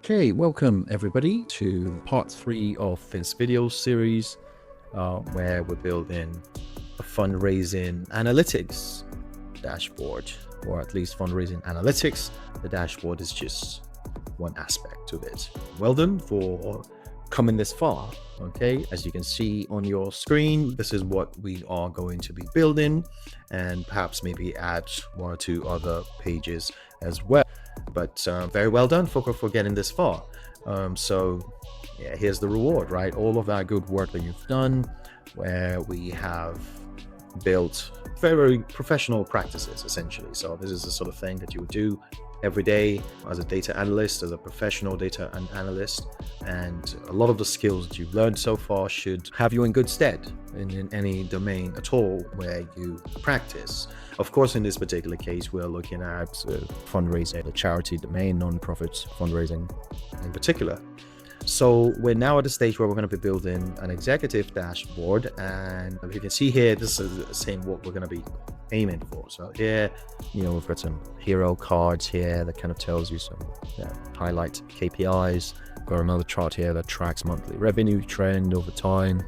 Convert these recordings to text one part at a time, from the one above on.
Okay, welcome everybody to part 3 of this video series where we're building a fundraising analytics dashboard, or at least fundraising analytics. The dashboard is just one aspect of it. Well done for coming this far. Okay, as you can see on your screen, this is what we are going to be building, and perhaps maybe add 1 or 2 other pages as well. But very well done for getting this far. So yeah, here's the reward, right? All of that good work that you've done, where we have built very professional practices, essentially. So this is the sort of thing that you would do every day as a data analyst, as a professional data analyst. And a lot of the skills that you've learned so far should have you in good stead in any domain at all where you practice. Of course, in this particular case, we're looking at fundraising, the charity domain, non-profit fundraising in particular. So we're now at the stage where we're going to be building an executive dashboard, and if you can see here, this is the same what we're going to be aiming for. So here, we've got some hero cards here that kind of tells you some highlight KPIs. Got another chart here that tracks monthly revenue trend over time.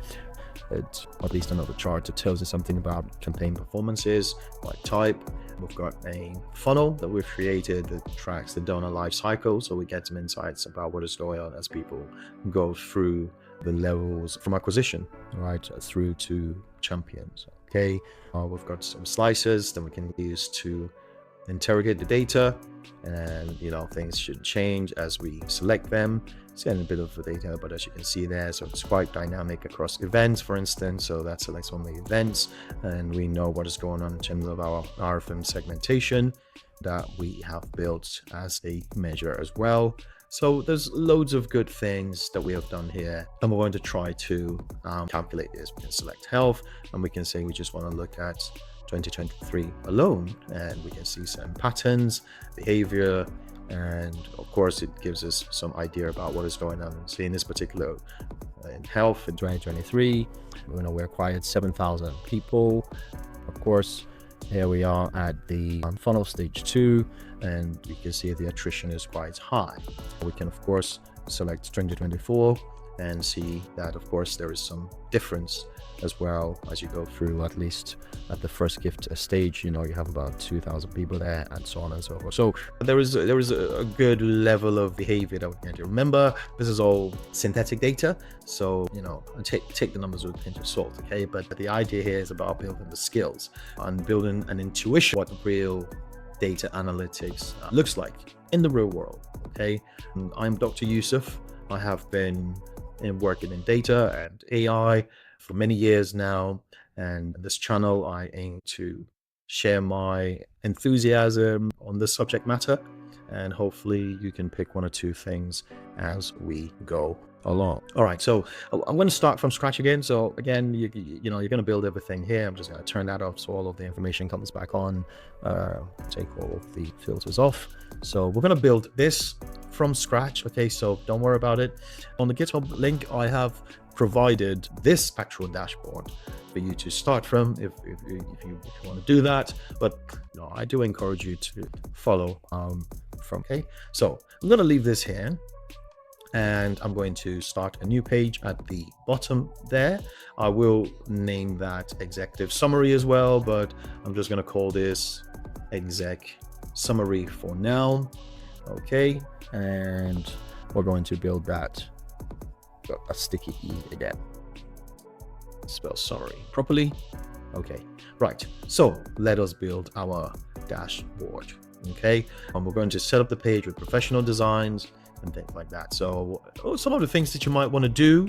It's at least another chart that tells you something about campaign performances by type. We've got a funnel that we've created that tracks the donor life cycle, so we get some insights about what is going on as people go through the levels from acquisition right through to champions. Okay, we've got some slices that we can use to interrogate the data, and things should change as we select them. It's getting a bit of the data, but as you can see there, so it's quite dynamic across events, for instance. So that selects only events, and we know what is going on in terms of our RFM segmentation that we have built as a measure as well. So there's loads of good things that we have done here, and we're going to try to calculate this. We can select health, and we can say we just want to look at 2023 alone, and we can see some patterns, behavior, and of course it gives us some idea about what is going on. So in this particular in health in 2023, we acquired 7,000 people. Of course, here we are at the funnel stage 2, and you can see the attrition is quite high. We can of course select 2024 and see that of course there is some difference as well as you go through. At least at the first gift stage, you have about 2,000 people there, and so on and so forth. So there is a good level of behavior that we can do. Remember, this is all synthetic data, so take the numbers with a pinch of salt, okay? But the idea here is about building the skills and building an intuition what real data analytics looks like in the real world. Okay, I'm Dr. Yusuf. I have been working in data and AI for many years now, and this channel I aim to share my enthusiasm on this subject matter, and hopefully you can pick 1 or 2 things as we go along. All right, so I'm going to start from scratch again. So again, you're going to build everything here. I'm just going to turn that off so all of the information comes back on, take all of the filters off. So we're going to build this from scratch. Okay, so don't worry about it. On the GitHub link, I have provided this actual dashboard for you to start from if you want to do that. But I do encourage you to follow from. Okay, so I'm going to leave this here, and I'm going to start a new page at the bottom there. I will name that executive summary as well, but I'm just going to call this exec summary for now. Okay, and we're going to build that. Got a sticky E again. Spell summary properly. Okay, right. So let us build our dashboard. Okay, and we're going to set up the page with professional designs and things like that. So some of the things that you might want to do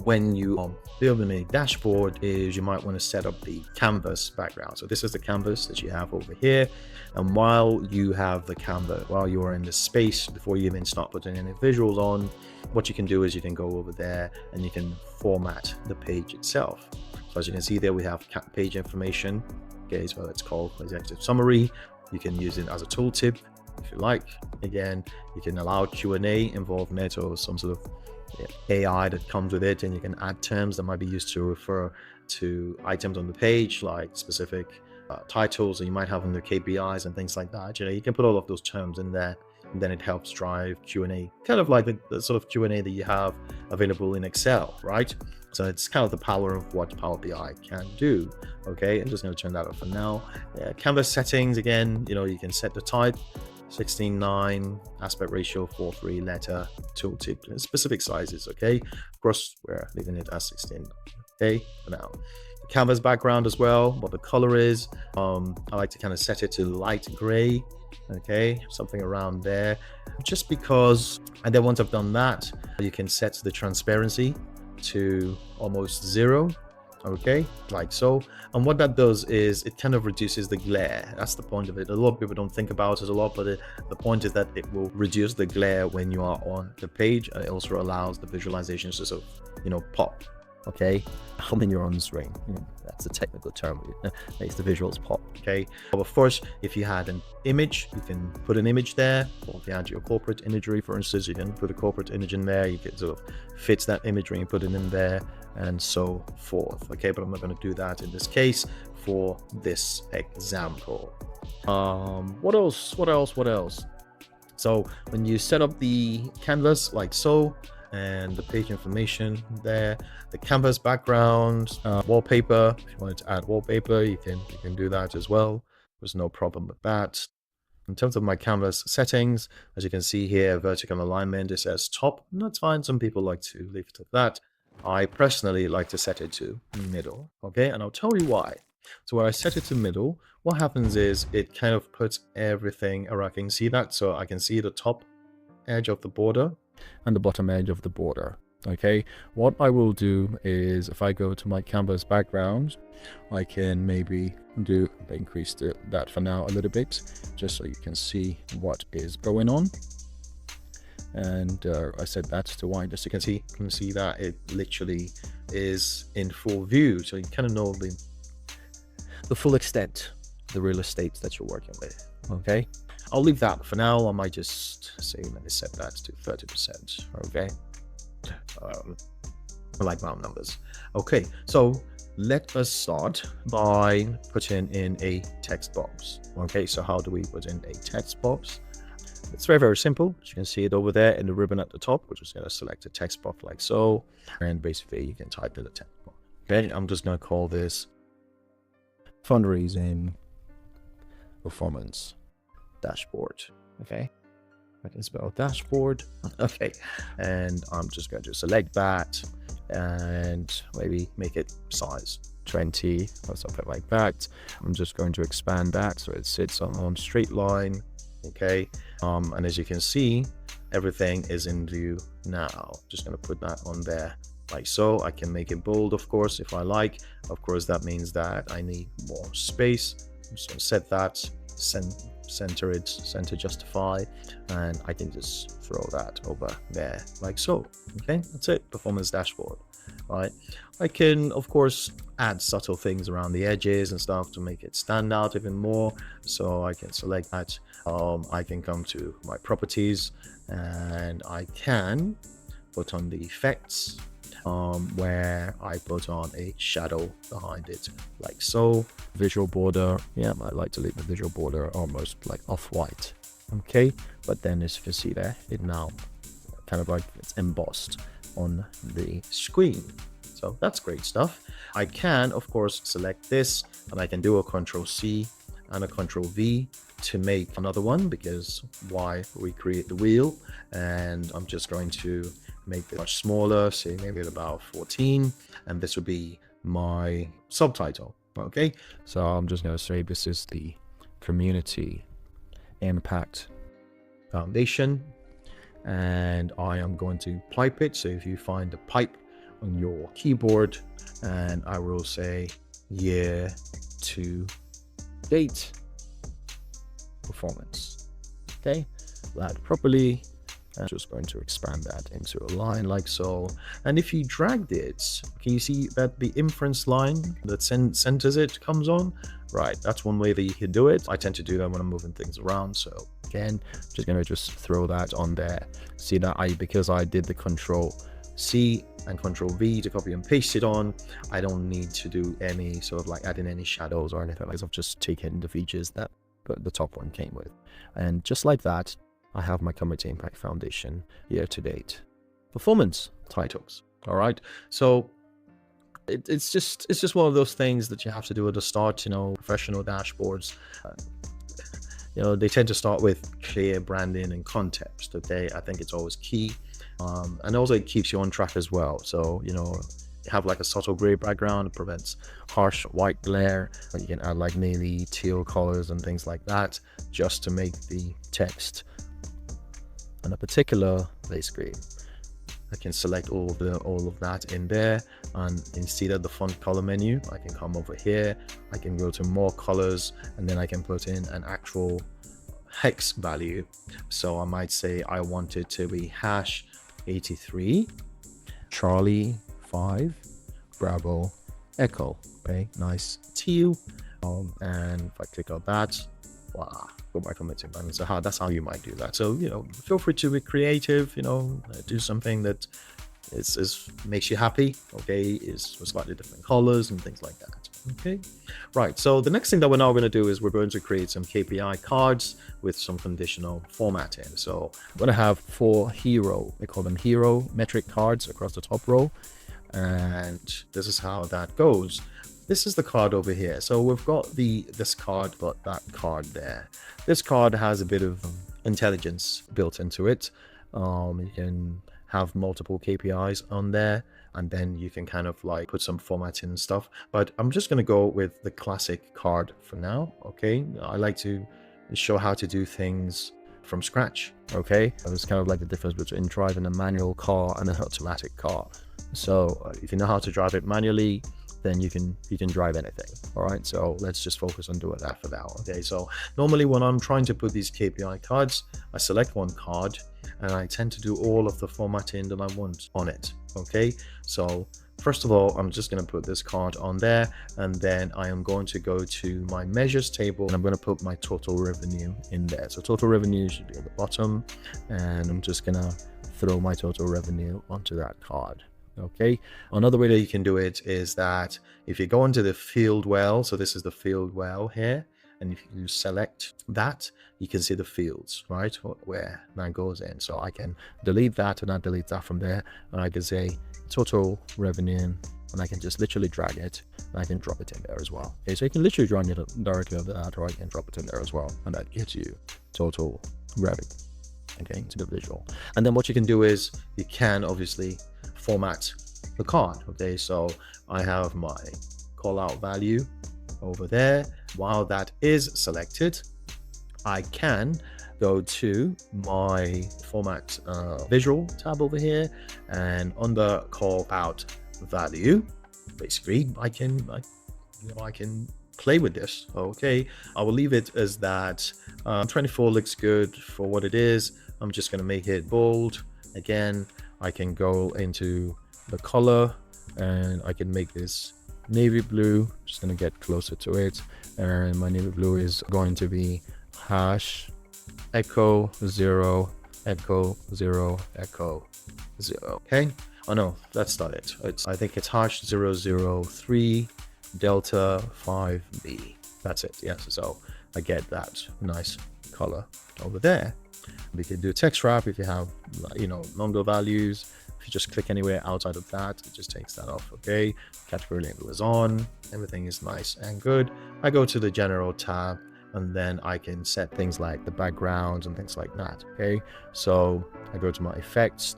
when you are building a dashboard is you might want to set up the canvas background. So this is the canvas that you have over here, and while you have the canvas, while you are in this space, before you even start putting any visuals on, what you can do is you can go over there and you can format the page itself. So as you can see there, we have page information. Okay, so it's called executive summary. You can use it as a tooltip if you like. Again, you can allow Q&A involvement or some sort of AI that comes with it, and you can add terms that might be used to refer to items on the page, like specific titles that you might have on the KPIs and things like that. You can put all of those terms in there and then it helps drive Q&A, kind of like the sort of Q&A that you have available in Excel, right? So it's kind of the power of what Power BI can do. Okay, I'm just going to turn that off for now. Canvas settings, again, you can set the type, 16:9, aspect ratio 4:3, letter, tooltip, specific sizes. Okay, of course we're leaving it as 16. Okay, for now. The canvas background as well, what the color is. I like to kind of set it to light gray. Okay, something around there, just because. And then once I've done that, you can set the transparency to almost 0. Okay, like so. And what that does is it kind of reduces the glare. That's the point of it. A lot of people don't think about it a lot, but the point is that it will reduce the glare when you are on the page, and it also allows the visualizations to sort of pop. Okay, when you're on the screen, that's the technical term. Makes the visuals pop. Okay, but of course, if you had an image, you can put an image there, or if you had your corporate imagery, for instance, you can put a corporate image in there. You can sort of fit that imagery and put it in there, and so forth. Okay, but I'm not going to do that in this case for this example. What else? So when you set up the canvas like so, and the page information there, the canvas background, wallpaper. If you wanted to add wallpaper, you can do that as well. There's no problem with that. In terms of my canvas settings, as you can see here, vertical alignment, it says top, and that's fine. Some people like to leave it at that. I personally like to set it to middle. Okay, and I'll tell you why. So when I set it to middle, what happens is it kind of puts everything around. I can see that, so I can see the top edge of the border and the bottom edge of the border. Okay, what I will do is, if I go to my canvas background, I can maybe increase that for now a little bit, just so you can see what is going on. And I set that to white, just so you can see that it literally is in full view, so you kind of know the full extent, the real estate that you're working with. Okay, I'll leave that for now. I might just say, let me set that to 30%. Okay, I like round numbers. Okay, so let us start by putting in a text box. Okay, so how do we put in a text box? It's very, very simple. As you can see it over there in the ribbon at the top. We're just going to select a text box like so, and basically you can type in the text box. Okay, I'm just going to call this Fundraising Performance Dashboard. Okay, I can spell dashboard. Okay, and I'm just going to select that and maybe make it size 20 or something like that. I'm just going to expand that so it sits on straight line. Okay, and as you can see, everything is in view now. Just going to put that on there like so. I can make it bold, of course, if I like. Of course, that means that I need more space. I'm just going to set that, center justify, and I can just throw that over there like so. Okay, that's it. Performance dashboard. Right, I can of course add subtle things around the edges and stuff to make it stand out even more, so I can select that. I can come to my properties and I can put on the effects, where I put on a shadow behind it like so. Visual border, yeah, I like to leave the visual border almost like off-white. Okay, but then as you can see there, it now kind of like it's embossed on the screen. So that's great stuff. I can of course select this, and I can do a Control-C and a Control-V to make another one, because why recreate the wheel? And I'm just going to make it much smaller, say maybe at about 14, and this would be my subtitle. Okay, so I'm just going to say this is the Community Impact Foundation, and I am going to pipe it. So if you find the pipe on your keyboard, and I will say year to date performance. Okay, that properly. I'm just going to expand that into a line like so. And if you dragged it, can you see that the inference line that centers it comes on? Right, that's one way that you can do it. I tend to do that when I'm moving things around. So again, just going to throw that on there. See that because I did the Control-C and Control-V to copy and paste it on, I don't need to do any sort of like adding any shadows or anything like that. I've just taken the features that the top one came with. And just like that, I have my Community Impact Foundation year to date performance titles. All right, so it's just one of those things that you have to do at the start. You know, professional dashboards, you know, they tend to start with clear branding and context. Okay, I think it's always key, and also it keeps you on track as well. So, you know, you have like a subtle gray background, it prevents harsh white glare. You can add like navy, teal colors and things like that, just to make the text on a particular basically. I can select all of that in there, and instead of the font color menu, I can come over here, I can go to more colors, and then I can put in an actual hex value. So I might say I want it to be hash 83 Charlie 5 Bravo Echo. Okay, nice teal. And if I click on that, wow, go back on my button. So that's how you might do that. So, you know, feel free to be creative, you know, do something that is makes you happy. Okay, is for slightly different colors and things like that. Okay, right. So the next thing that we're now going to do is we're going to create some KPI cards with some conditional formatting. So I'm going to have 4 hero, we call them hero metric cards across the top row. And this is how that goes. This is the card over here. So we've got this card, but that card there. This card has a bit of intelligence built into it. You can have multiple KPIs on there, and then you can kind of like put some formatting and stuff. But I'm just going to go with the classic card for now. Okay, I like to show how to do things from scratch. Okay, it's kind of like the difference between driving a manual car and an automatic car. So if you know how to drive it manually, then you can drive anything. All right, so let's just focus on doing that for now. Okay, so normally when I'm trying to put these KPI cards, I select one card and I tend to do all of the formatting that I want on it. Okay, so first of all, I'm just going to put this card on there, and then I am going to go to my measures table and I'm going to put my total revenue in there. So total revenue should be at the bottom, and I'm just going to throw my total revenue onto that card. Okay, another way that you can do it is that if you go into the field well, so this is the field well here, and if you select that, you can see the fields, right, where that goes in. So I can delete that, and I delete that from there, and I can say total revenue, and I can just literally drag it, and I can drop it in there as well. Okay, so you can literally drag it directly over that, or I can drop it in there as well, and that gets you total revenue, okay, to the visual. And then what you can do is you can obviously format the card. Okay, so I have my call out value over there. While that is selected, I can go to my format visual tab over here, and on the call out value, basically I can play with this. Okay, I will leave it as that. 24 looks good for what it is. I'm just going to make it bold. Again, I can go into the color and I can make this navy blue. Just going to get closer to it, and my navy blue is going to be hash echo 0 echo 0 echo 0. Okay, oh no, that's not it. I think it's hash 003 delta 5b. That's it. Yes, so I get that nice color over there. We can do text wrap if you have, you know, longer values. If you just click anywhere outside of that, it just takes that off. Okay, category label is on, everything is nice and good. I go to the general tab, and then I can set things like the backgrounds and things like that. Okay, so I go to my effects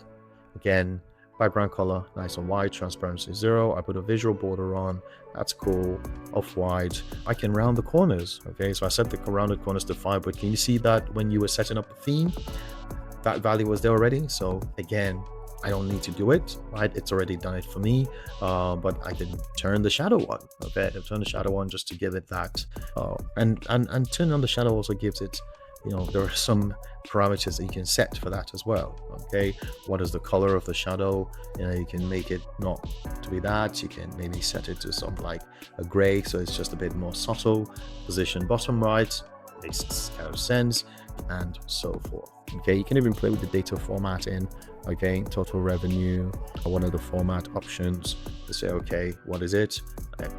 again, background color nice and white, transparency 0. I put a visual border on, that's cool, off-white. I can round the corners. Okay, so I set the rounded corners to 5, but can you see that when you were setting up the theme, that value was there already? So again, I don't need to do it, right? It's already done it for me. But I can turn the shadow on. Okay, I'll turn the shadow on just to give it that. And turn on the shadow also gives it, you know, there are some parameters that you can set for that as well. Okay, what is the color of the shadow? You know, you can make it not to be that. You can maybe set it to something like a gray, so it's just a bit more subtle. Position bottom right makes kind of sense, and so forth. Okay, you can even play with the data formatting. Okay, total revenue, one of the format options to say, okay, what is it?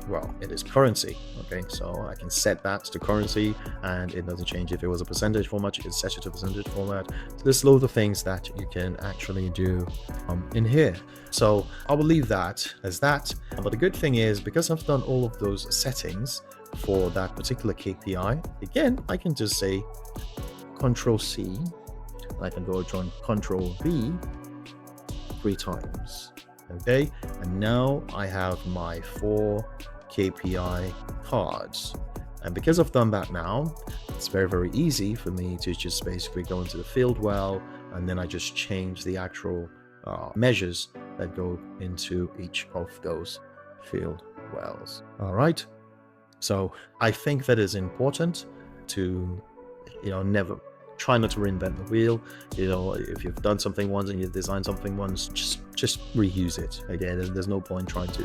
Well, it is currency. Okay, so I can set that to currency and it doesn't change. If it was a percentage format, you can set it to percentage format. So there's loads of things that you can actually do in here. So I will leave that as that. But the good thing is, because I've done all of those settings for that particular KPI, again, I can just say Control C. I can go join Control V 3 times. Okay, and now I have my 4 KPI cards. And because I've done that now, it's very, very easy for me to just basically go into the field well, and then I just change the actual measures that go into each of those field wells. All right. So I think that is important to, never try not to reinvent the wheel. If you've done something once and you've designed something once, just reuse it. Again, there's no point trying to,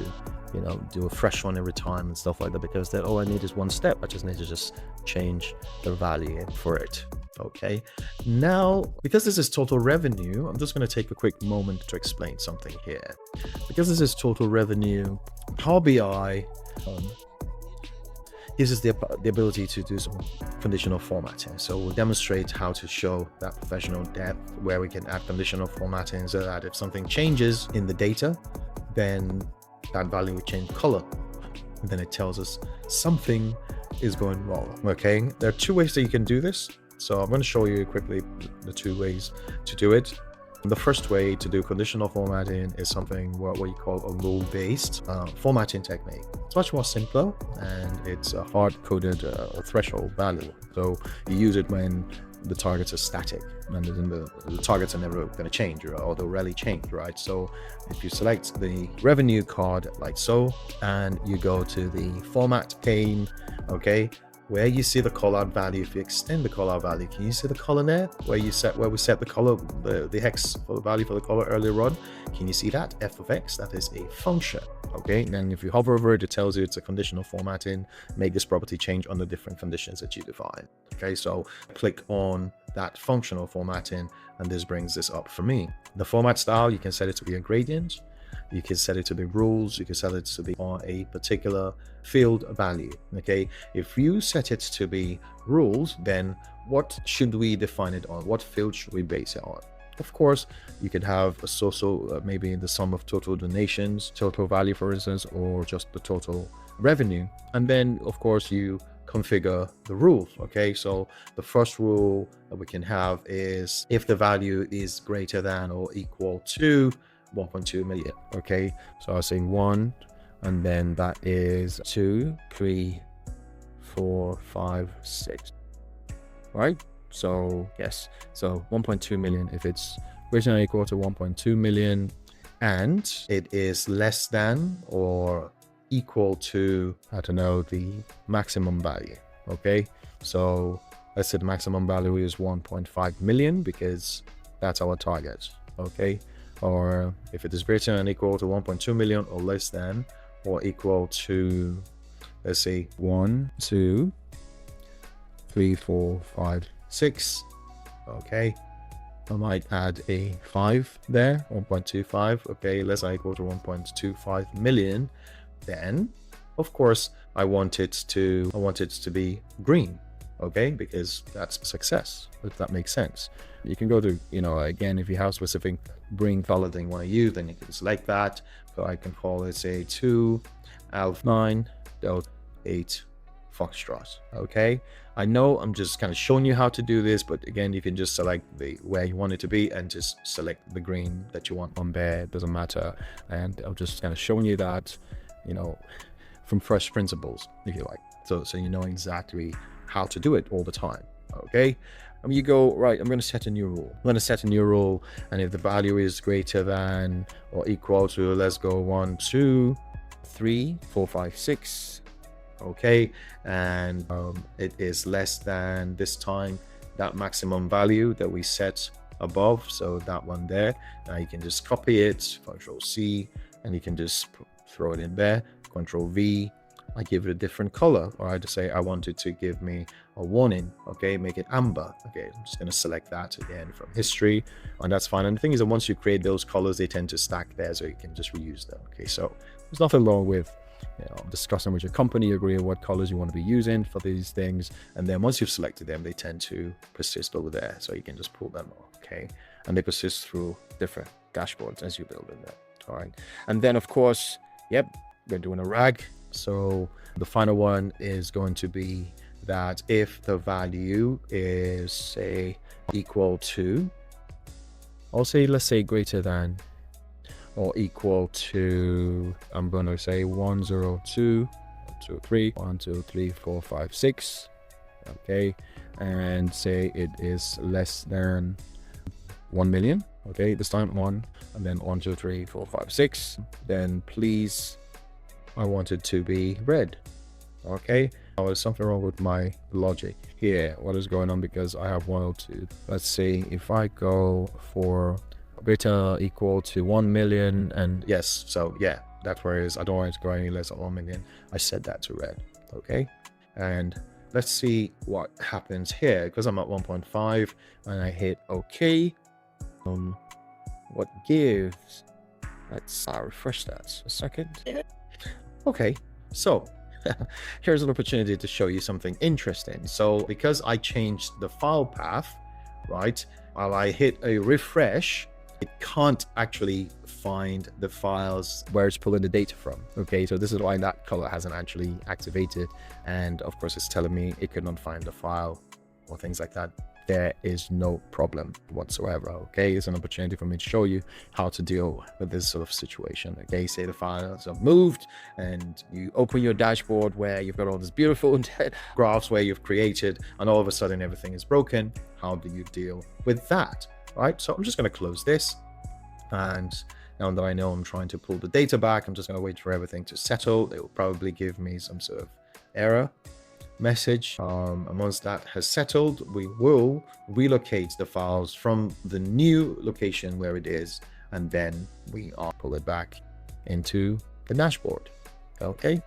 do a fresh one every time and stuff like that, because then all I need is one step. I just need to just change the value for it. Okay, now because this is total revenue, I'm just going to take a quick moment to explain something here. Because this is total revenue, Power BI gives us the ability to do some conditional formatting. So we'll demonstrate how to show that professional depth, where we can add conditional formatting so that if something changes in the data, then that value will change color. And then it tells us something is going wrong. Okay, there are 2 ways that you can do this. So I'm going to show you quickly the 2 ways to do it. The first way to do conditional formatting is something what you call a rule-based formatting technique. It's much more simpler, and it's a hard-coded or threshold value. So you use it when the targets are static, and the targets are never going to change, or they'll rarely change, right? So if you select the revenue card like so, and you go to the format pane, okay, where you see the callout value, if you extend the callout value, can you see the color there? Where we set the color, the hex for the value for the color earlier on? Can you see that? F of X, that is a function. Okay, and then if you hover over it, it tells you it's a conditional formatting. Make this property change under different conditions that you define. Okay, so click on that functional formatting, and this brings this up for me. The format style, you can set it to be a gradient. You can set it to be rules. You can set it to be on a particular field value. Okay, if you set it to be rules, then what should we define it on? What field should we base it on? Of course, you could have a social, maybe the sum of total donations, total value, for instance, or just the total revenue. And then, of course, you configure the rules. Okay, so the first rule that we can have is if the value is greater than or equal to 1.2 million. Okay, so I was saying 1, and then that is 2, 3, 4, 5, 6. Right? So yes, so 1.2 million if it's greater than or equal to 1.2 million, and it is less than or equal to, I don't know, the maximum value. Okay, so let's say the maximum value is 1.5 million because that's our target. Okay, or if it is greater than or equal to 1.2 million, or less than or equal to, let's say 1, 2, 3, 4, 5, 6. Okay, I might add a 5 there, 1.25. Okay, less than or equal to 1.25 million. Then of course I want it to be green. Okay, because that's success, if that makes sense. You can go to, again, if you have specific green color that you want to use, then you can select that. So I can call it, say, 2 Alpha 9 Delta 8 Foxtrot. Okay, I know I'm just kind of showing you how to do this, but again, you can just select where you want it to be and just select the green that you want on there. It doesn't matter. And I'm just kind of showing you that, from first principles, if you like. So you know exactly how to do it all the time. Okay, you go, right, I'm going to set a new rule. I'm going to set a new rule, and if the value is greater than or equal to, let's go 1, 2, 3, 4, 5, 6. Okay, and it is less than this time that maximum value that we set above, so that one there. Now you can just copy it, Control C, and you can just throw it in there, Control V, I give it a different color, or I just say I want it to give me a warning. Okay, make it amber. Okay, I'm just going to select that again from history, and that's fine. And the thing is that once you create those colors, they tend to stack there, so you can just reuse them. Okay, so there's nothing wrong with discussing with your company, agree on what colors you want to be using for these things, and then once you've selected them, they tend to persist over there, so you can just pull them. Okay, and they persist through different dashboards as you build in there. All right, and then of course, yep, we're doing a RAG. So the final one is going to be that if the value is, say, equal to, I'll say, let's say greater than or equal to, I'm going to say 102, 1, 2, 3, 1, 2, 3, 4, 5, 6. Okay, and say it is less than 1 million. Okay, this time 1, and then 1, 2, 3, 4, 5, 6. Then please, I want it to be red. Okay, now there's something wrong with my logic here. What is going on? Because I have 1 or 2. Let's see if I go for greater equal to 1 million, and yes, so yeah, that's where it is. I don't want it to go any less than 1 million. I set that to red. Okay, and let's see what happens here, because I'm at 1.5 and I hit OK. What gives? Let's refresh that a second. Okay, so here's an opportunity to show you something interesting. So because I changed the file path, right, while I hit a refresh, it can't actually find the files where it's pulling the data from. Okay, so this is why that color hasn't actually activated, and of course it's telling me it could not find the file or things like that. There is no problem whatsoever. Okay, it's an opportunity for me to show you how to deal with this sort of situation. Okay, say the files are moved and you open your dashboard where you've got all this beautiful graphs where you've created, and all of a sudden everything is broken. How do you deal with that? Right, so I'm just going to close this, and now that I know I'm trying to pull the data back, I'm just going to wait for everything to settle. They will probably give me some sort of error message, and once that has settled, we will relocate the files from the new location where it is, and then we pull it back into the dashboard. Okay,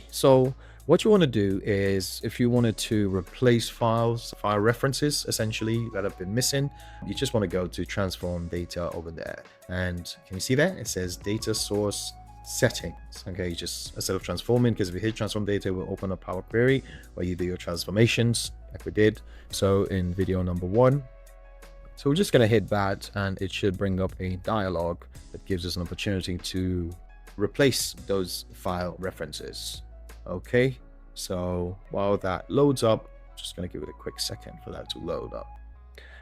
so what you want to do is, if you wanted to replace file references essentially that have been missing, you just want to go to transform data over there, and can you see that it says data source settings? Okay, just instead of transforming, because if you hit transform data, we'll open up Power Query where you do your transformations like we did so in video number 1. So we're just going to hit that, and it should bring up a dialog that gives us an opportunity to replace those file references. Okay, so while that loads up, just going to give it a quick second for that to load up.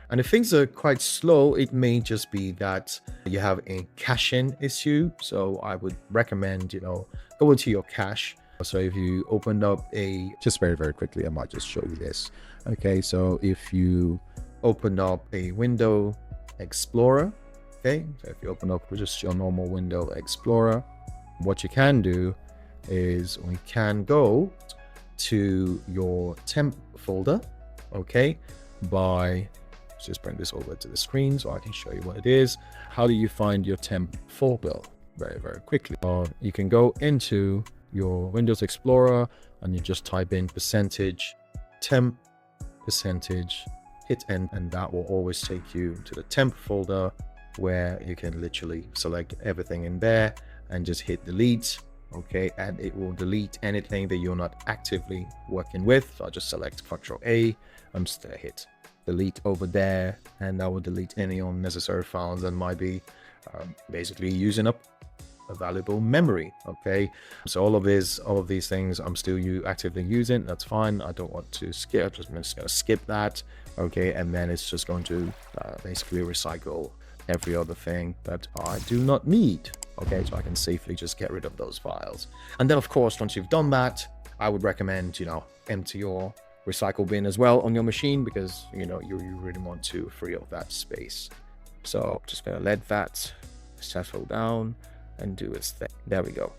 And if things are quite slow, it may just be that you have a caching issue. So I would recommend, go into your cache. So if you opened up just very, very quickly, I might just show you this. Okay, so if you opened up a window explorer, okay, so if you open up just your normal window explorer, what you can do is we can go to your temp folder, okay, by just bring this over to the screen so I can show you what it is. How do you find your temp folder? Very, very quickly. You can go into your Windows Explorer and you just type in %temp, hit enter, and that will always take you to the temp folder where you can literally select everything in there and just hit delete. Okay, and it will delete anything that you're not actively working with. So I'll just select Ctrl A, I'm just gonna hit delete over there, and that will delete any unnecessary files that might be basically using up a valuable memory. Okay, so all of these things I'm still actively using. That's fine. I don't want to skip. I'm just gonna skip that. Okay, and then it's just going to basically recycle every other thing that I do not need. Okay, so I can safely just get rid of those files. And then of course, once you've done that, I would recommend, empty your recycle bin as well on your machine, because you really want to free up that space. So just gonna let that settle down and do its thing. There we go.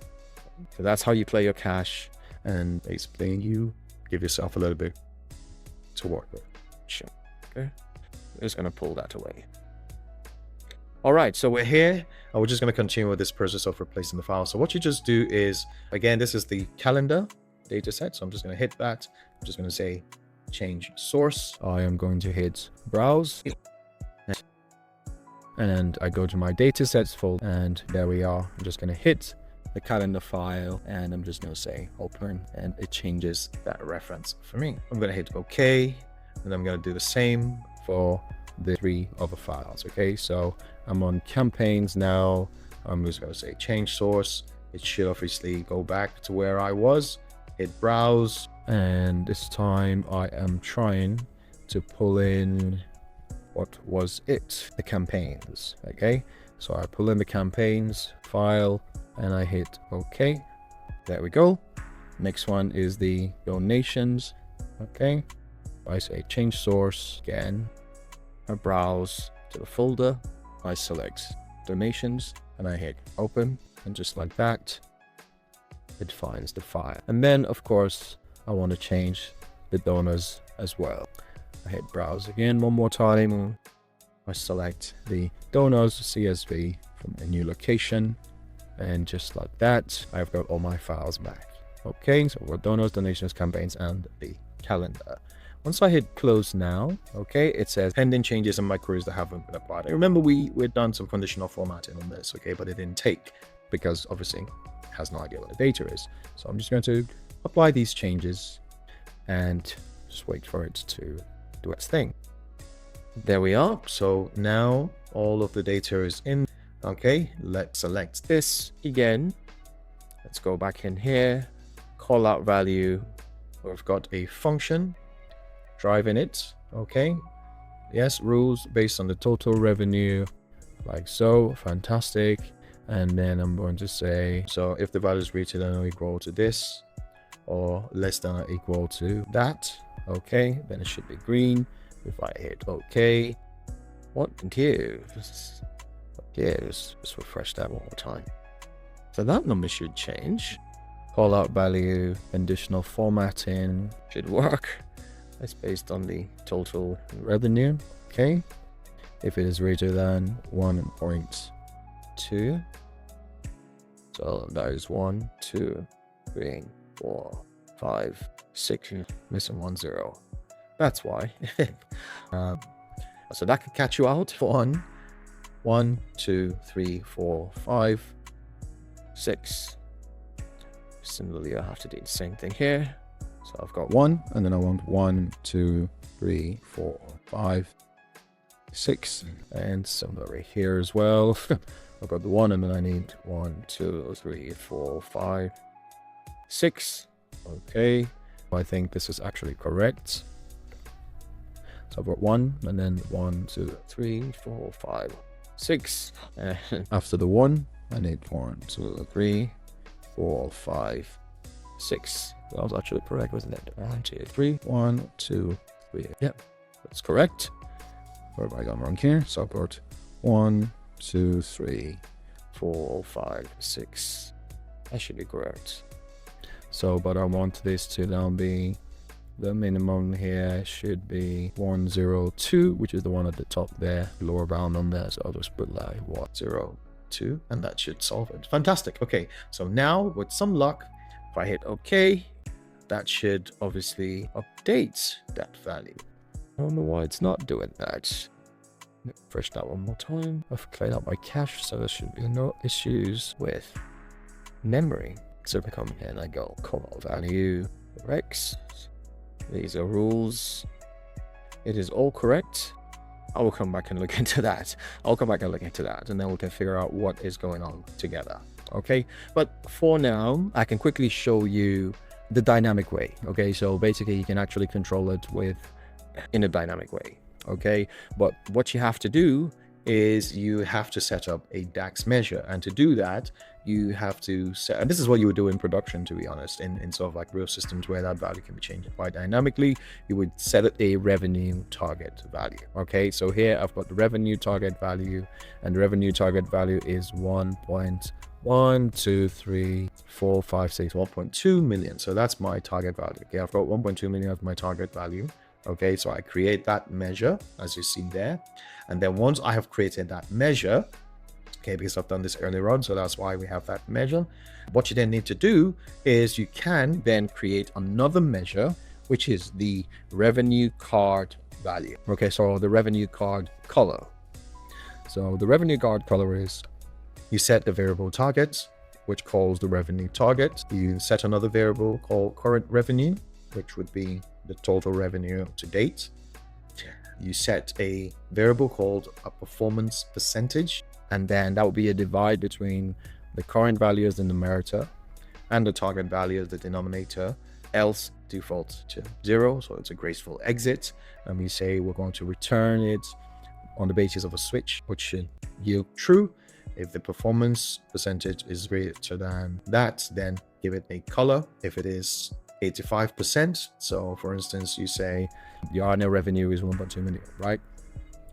So that's how you play your cache, and basically you give yourself a little bit to work with. Okay, I'm just gonna pull that away. All right, so we're here. We're just going to continue with this process of replacing the file. So what you just do is, again, this is the calendar data set. So I'm just going to hit that. I'm just going to say change source. I am going to hit browse. And I go to my data sets folder, and there we are. I'm just going to hit the calendar file, and I'm just going to say open, and it changes that reference for me. I'm going to hit OK, and I'm going to do the same for the 3 other files. Okay, so I'm on campaigns now. I'm just going to say change source. It should obviously go back to where I was. Hit browse, and this time I am trying to pull in what was it, the campaigns. Okay, so I pull in the campaigns file and I hit OK. There we go. Next one is the donations. Okay, I say change source again. I browse to the folder, I select donations, and I hit open, and just like that, it finds the file. And then, of course, I want to change the donors as well. I hit browse again one more time. I select the donors CSV from a new location, and just like that, I've got all my files back. Okay, so we're donors, donations, campaigns, and the calendar. Once I hit close now, okay, it says pending changes and my queries that haven't been applied. I remember we'd done some conditional formatting on this, okay, but it didn't take because obviously it has no idea what the data is. So I'm just going to apply these changes and just wait for it to do its thing. There we are. So now all of the data is in. Okay, let's select this again. Let's go back in here, call out value. We've got a function driving it. Okay, yes, rules based on the total revenue, like so. Fantastic. And then I'm going to say, so if the value is greater than or equal to this, or less than or equal to that, okay, then it should be green. If I hit OK, what gives? Let's refresh that one more time. So that number should change. Call out value, conditional formatting should work. It's based on the total revenue. Okay, if it is greater than 1.2, so that is 1, 2, 3, 4, 5, 6, missing 1 0. That's why. So that could catch you out for 1, 2, 3, 4, 5, 6. Similarly, I have to do the same thing here. So I've got 1, and then I want 1, 2, 3, 4, 5, 6, and similarly here as well. I've got the 1, and then I need 1, 2, 3, 4, 5, 6. Okay, I think this is actually correct. So I've got 1, and then 1, 2, 3, 4, 5, 6. And after the 1, I need 1, 2, 3, 4, 5, 6. That was actually correct, wasn't it? 1, 2, 3. 1, 2, 3. Yep, that's correct. Where have I gone wrong here? So I've got 1, 2, 3, 4, 5, 6. That should be correct. So, but I want this to now be the minimum here should be 102, which is the one at the top there, lower bound on there. So I'll just put like 102, and that should solve it. Fantastic. Okay, so now with some luck, if I hit OK, that should obviously update that value. I don't know why it's not doing that. Refresh that one more time. I've cleared out my cache, so there should be no issues with memory. So if I come here and I go call out value Rex, these are rules. It is all correct. I will come back and look into that. And then we can figure out what is going on together. Okay, but for now, I can quickly show you the dynamic way. Okay, so basically you can actually control it in a dynamic way. Okay, but what you have to do is you have to set up a DAX measure, and to do that you have to set, and this is what you would do in production, to be honest, in sort of like real systems where that value can be changed quite dynamically. You would set a revenue target value. Okay, so here I've got the revenue target value, and the revenue target value is 1.2 million. So that's my target value. Okay, I've got 1.2 million as my target value. Okay, so I create that measure as you see there. And then once I have created that measure, okay, because I've done this earlier on, so that's why we have that measure. What you then need to do is you can then create another measure, which is the revenue card value. Okay, so the revenue card color. So the revenue card color is, you set the variable target, which calls the revenue target. You set another variable called current revenue, which would be the total revenue to date. You set a variable called a performance percentage, and then that would be a divide between the current value as the numerator and the target value as the denominator, else defaults to 0, so it's a graceful exit. And we say we're going to return it on the basis of a switch, which should yield true. If the performance percentage is greater than that, then give it a color. If it is 85%, so for instance, you say your annual revenue is 1.2 million, right?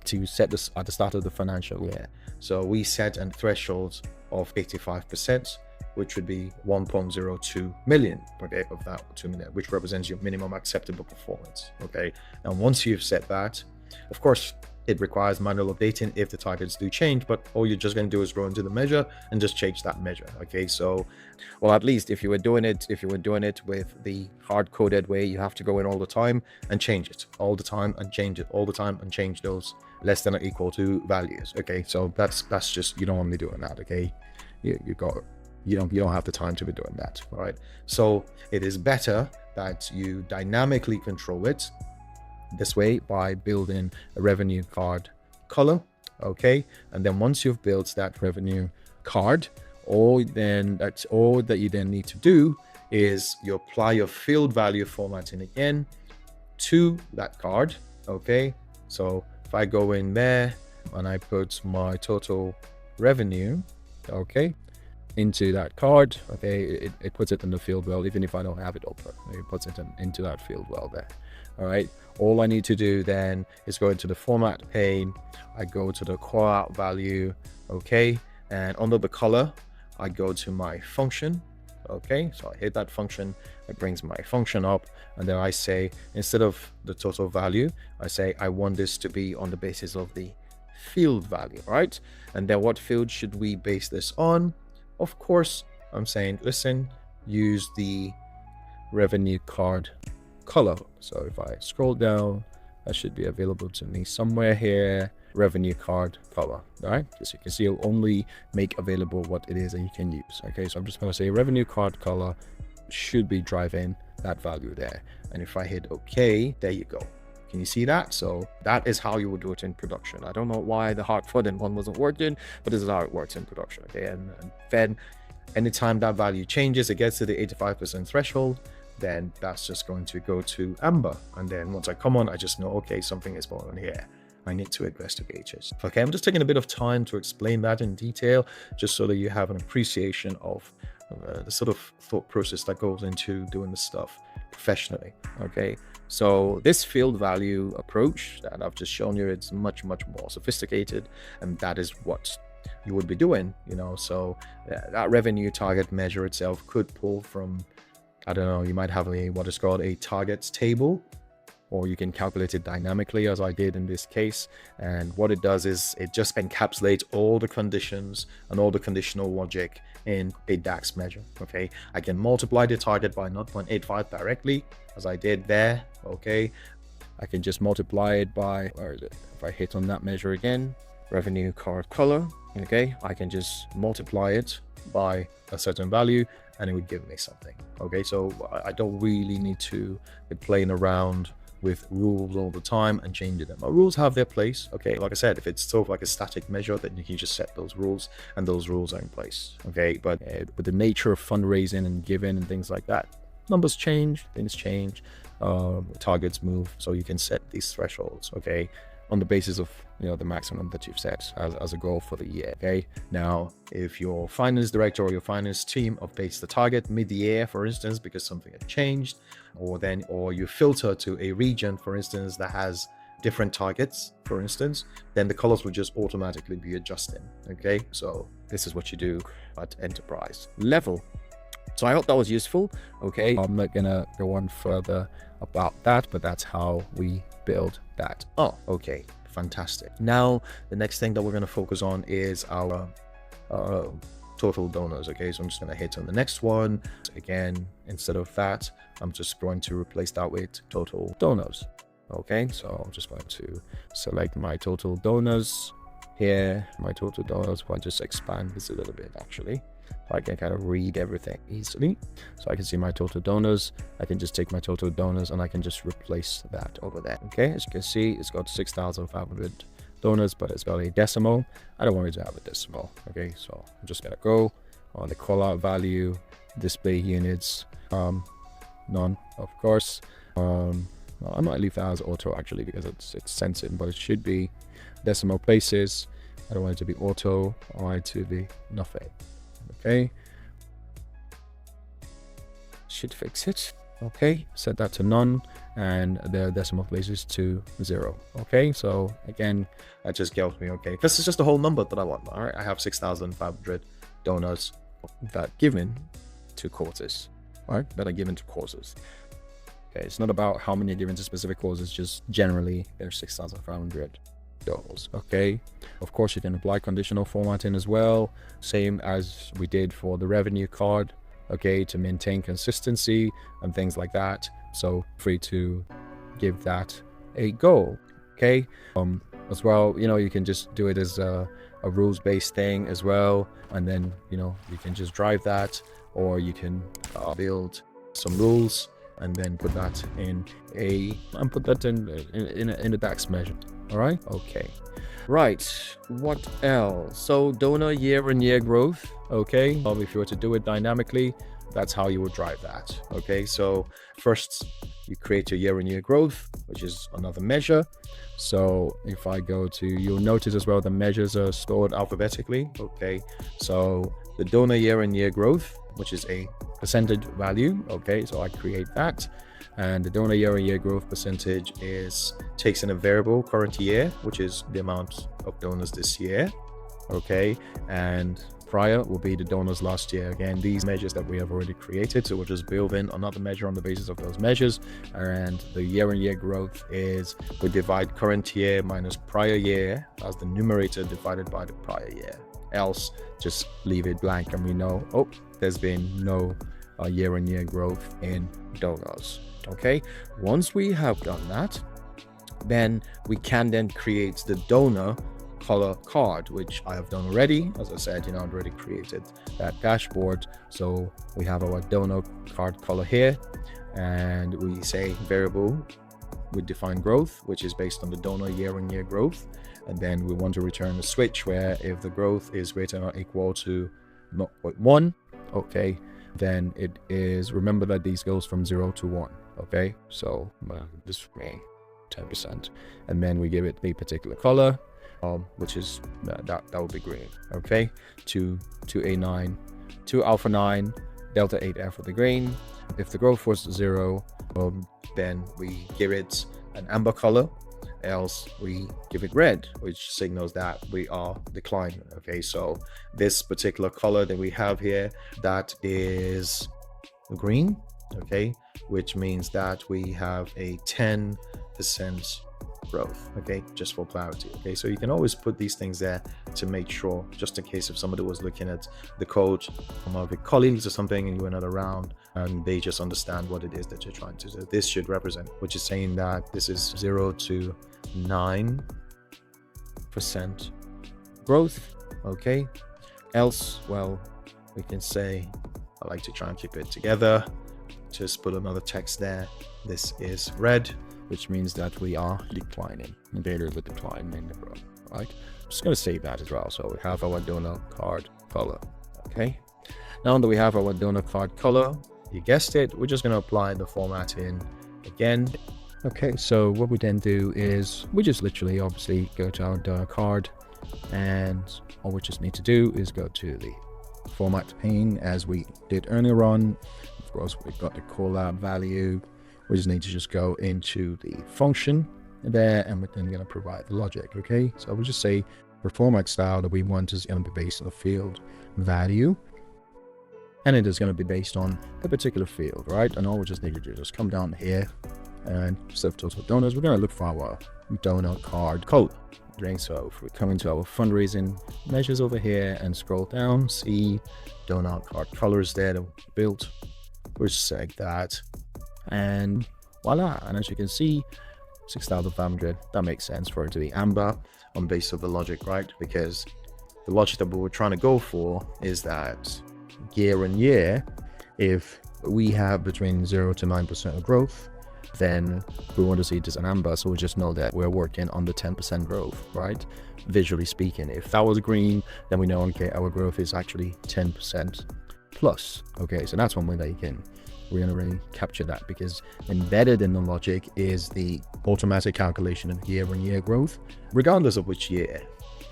To set this at the start of the financial year. So we set a threshold of 85%, which would be 1.02 million, okay, of that 2 million, which represents your minimum acceptable performance, okay? And once you've set that, of course, it requires manual updating if the targets do change, but all you're just going to do is go into the measure and just change that measure. Okay, so, well, at least if you were doing it with the hard-coded way, you have to go in all the time and change it all the time and change it all the time and change those less than or equal to values. Okay, so that's just, you don't want to be doing that. Okay, you don't have the time to be doing that. All right, so it is better that you dynamically control it this way by building a revenue card color. Okay, and then once you've built that revenue card, that's all that you then need to do is you apply your field value formatting again to that card. Okay, so if I go in there and I put my total revenue, okay, into that card, okay, it puts it in the field well, even if I don't have it open, it puts it into that field well there. All right, all I need to do then is go into the format pane. I go to the call out value, okay, and under the color I go to my function. Okay, so I hit that function, it brings my function up, and then I say, instead of the total value, I say I want this to be on the basis of the field value, right? And then what field should we base this on? Of course, I'm saying, listen, use the revenue card color. So if I scroll down, that should be available to me somewhere here, revenue card color. All right, as you can see, it'll only make available what it is that you can use. Okay, so I'm just going to say revenue card color should be driving that value there, and if I hit OK, there you go. Can you see that? So that is how you would do it in production. I don't know why the hard-coded one wasn't working, but this is how it works in production. Okay, and then anytime that value changes, it gets to the 85% threshold, then that's just going to go to amber. And then once I come on, I just know, okay, something is going on here. I need to investigate it. Okay, I'm just taking a bit of time to explain that in detail, just so that you have an appreciation of the sort of thought process that goes into doing this stuff professionally. Okay, so this field value approach that I've just shown you, it's much more sophisticated, and that is what you would be doing, you know. So that revenue target measure itself could pull from, I don't know, you might have what is called a targets table, or you can calculate it dynamically, as I did in this case. And what it does is it just encapsulates all the conditions and all the conditional logic in a DAX measure. Okay, I can multiply the target by 0.85 directly, as I did there. Okay, I can just multiply it by, where is it? If I hit on that measure again, revenue card color, okay, I can just multiply it by a certain value and it would give me something. Okay, so I don't really need to be playing around with rules all the time and changing them. Our rules have their place. Okay, like I said, if it's sort of like a static measure, then you can just set those rules and those rules are in place. Okay, but with the nature of fundraising and giving and things like that, numbers change, things change, targets move, so you can set these thresholds, okay, on the basis of, you know, the maximum that you've set as a goal for the year. Okay, now if your finance director or your finance team updates the target mid-year, for instance, because something had changed, or you filter to a region, for instance, that has different targets, for instance, then the colors will just automatically be adjusting. Okay, so this is what you do at enterprise level. So I hope that was useful. Okay, I'm not gonna go on further about that, but that's how we build that. Oh, okay, fantastic. Now the next thing that we're going to focus on is our total donors. Okay, so I'm just going to hit on the next one. Again, instead of that, I'm just going to replace that with total donors. Okay, so I'm just going to select my total donors here. My total donors, I'll just expand this a little bit actually, so I can kind of read everything easily. So I can see my total donors. I can just take my total donors and I can just replace that over there. Okay, as you can see, it's got 6,500 donors, but it's got a decimal. I don't want it to have a decimal. Okay, so I'm just gonna go on the call out value, display units, none, of course. I might leave that as auto actually, because it's sensing, but it should be decimal places. I don't want it to be auto. I want it to be nothing. Okay, should fix it. Okay, set that to none, and the decimal places to 0. Okay, so again, that just tells me, okay, this is just a whole number that I want. All right, I have 6,500 donors that given to causes, right, that are given to causes. Okay, it's not about how many are given to specific causes, just generally there's 6,500 donors. Okay, of course you can apply conditional formatting as well, same as we did for the revenue card. Okay, to maintain consistency and things like that. So free to give that a go. Okay, as well, you know, you can just do it as a rules-based thing as well, and then, you know, you can just drive that, or you can build some rules and then put that in a DAX measure. All right, okay, right, what else? So donor year-on-year growth. Okay, if you were to do it dynamically, that's how you would drive that. Okay, so first you create your year-on-year growth, which is another measure. So if I go to, you'll notice as well the measures are stored alphabetically. Okay, so the donor year-on-year growth, which is a percentage value. Okay, so I create that, and the donor year-on-year growth percentage takes in a variable current year, which is the amount of donors this year. Okay, and prior will be the donors last year. Again, these measures that we have already created, so we'll just build in another measure on the basis of those measures. And the year-on-year growth is, we divide current year minus prior year as the numerator divided by the prior year. Else just leave it blank and we know, oh, there's been no year-on-year growth in donors. Okay, once we have done that, then we can then create the donor color card, which I have done already. As I said, you know, I've already created that dashboard. So we have our donor card color here, and we say variable with defined growth, which is based on the donor year-on-year growth. And then we want to return a switch where if the growth is greater or equal to 0.1, okay, then it is, remember that these goes from 0 to 1. Okay, so this for me 10%, and then we give it a particular color, which is that would be green. Okay, to A9, to Alpha 9, Delta 8F for the green. If the growth was 0, then we give it an amber color, else we give it red, which signals that we are declining. Okay, so this particular color that we have here, that is green. Okay, which means that we have a 10% growth. Okay, just for clarity. Okay, so you can always put these things there to make sure, just in case if somebody was looking at the code from one of your colleagues or something and you were not around, and they just understand what it is that you're trying to do. This should represent, which is saying that this is 0 to 9% growth. Okay, else, well, we can say, I like to try and keep it together, just put another text there. This is red, which means that we are declining. There is a decline in the growth. Right, I'm just going to save that as well. So we have our donor card color. Okay, now that we have our donor card color, you guessed it, we're just going to apply the formatting again. Okay, so what we then do is we just literally obviously go to our donor card, and all we just need to do is go to the format pane as we did earlier on. Of course, we've got the call out value. We just need to just go into the function there, and we're then going to provide the logic. Okay, so we'll just say for format style that we want is going to be based on the field value. and it is going to be based on a particular field, right? And all we just need to do is just come down here and self total donors. We're going to look for our donor card code. Okay, so if we come into our fundraising measures over here and scroll down, see donor card colors there that we built. We'll select that, and voila. And as you can see, 6,500, that makes sense for it to be amber on base of the logic, right? Because the logic that we were trying to go for is that year on year, if we have between 0 to 9% of growth, then we want to see it as an amber, so we just know that we're working on the 10% growth, right? Visually speaking, if that was green, then we know, okay, our growth is actually 10% plus. Okay, so that's one way that you can really capture that, because embedded in the logic is the automatic calculation of year-on-year growth, regardless of which year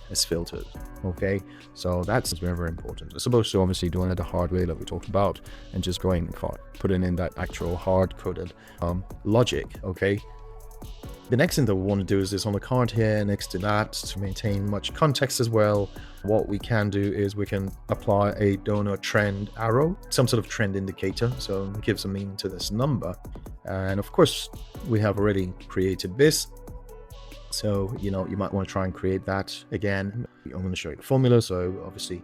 is filtered. Okay, so that's very, very important, as opposed to obviously doing it the hard way that we talked about and just going for putting in that actual hard-coded logic. Okay, the next thing that we want to do is this on the card here next to that, to maintain much context as well. What we can do is we can apply a donor trend arrow, some sort of trend indicator, so it gives a meaning to this number. And of course, we have already created this, so you might want to try and create that again. I'm going to show you the formula, so obviously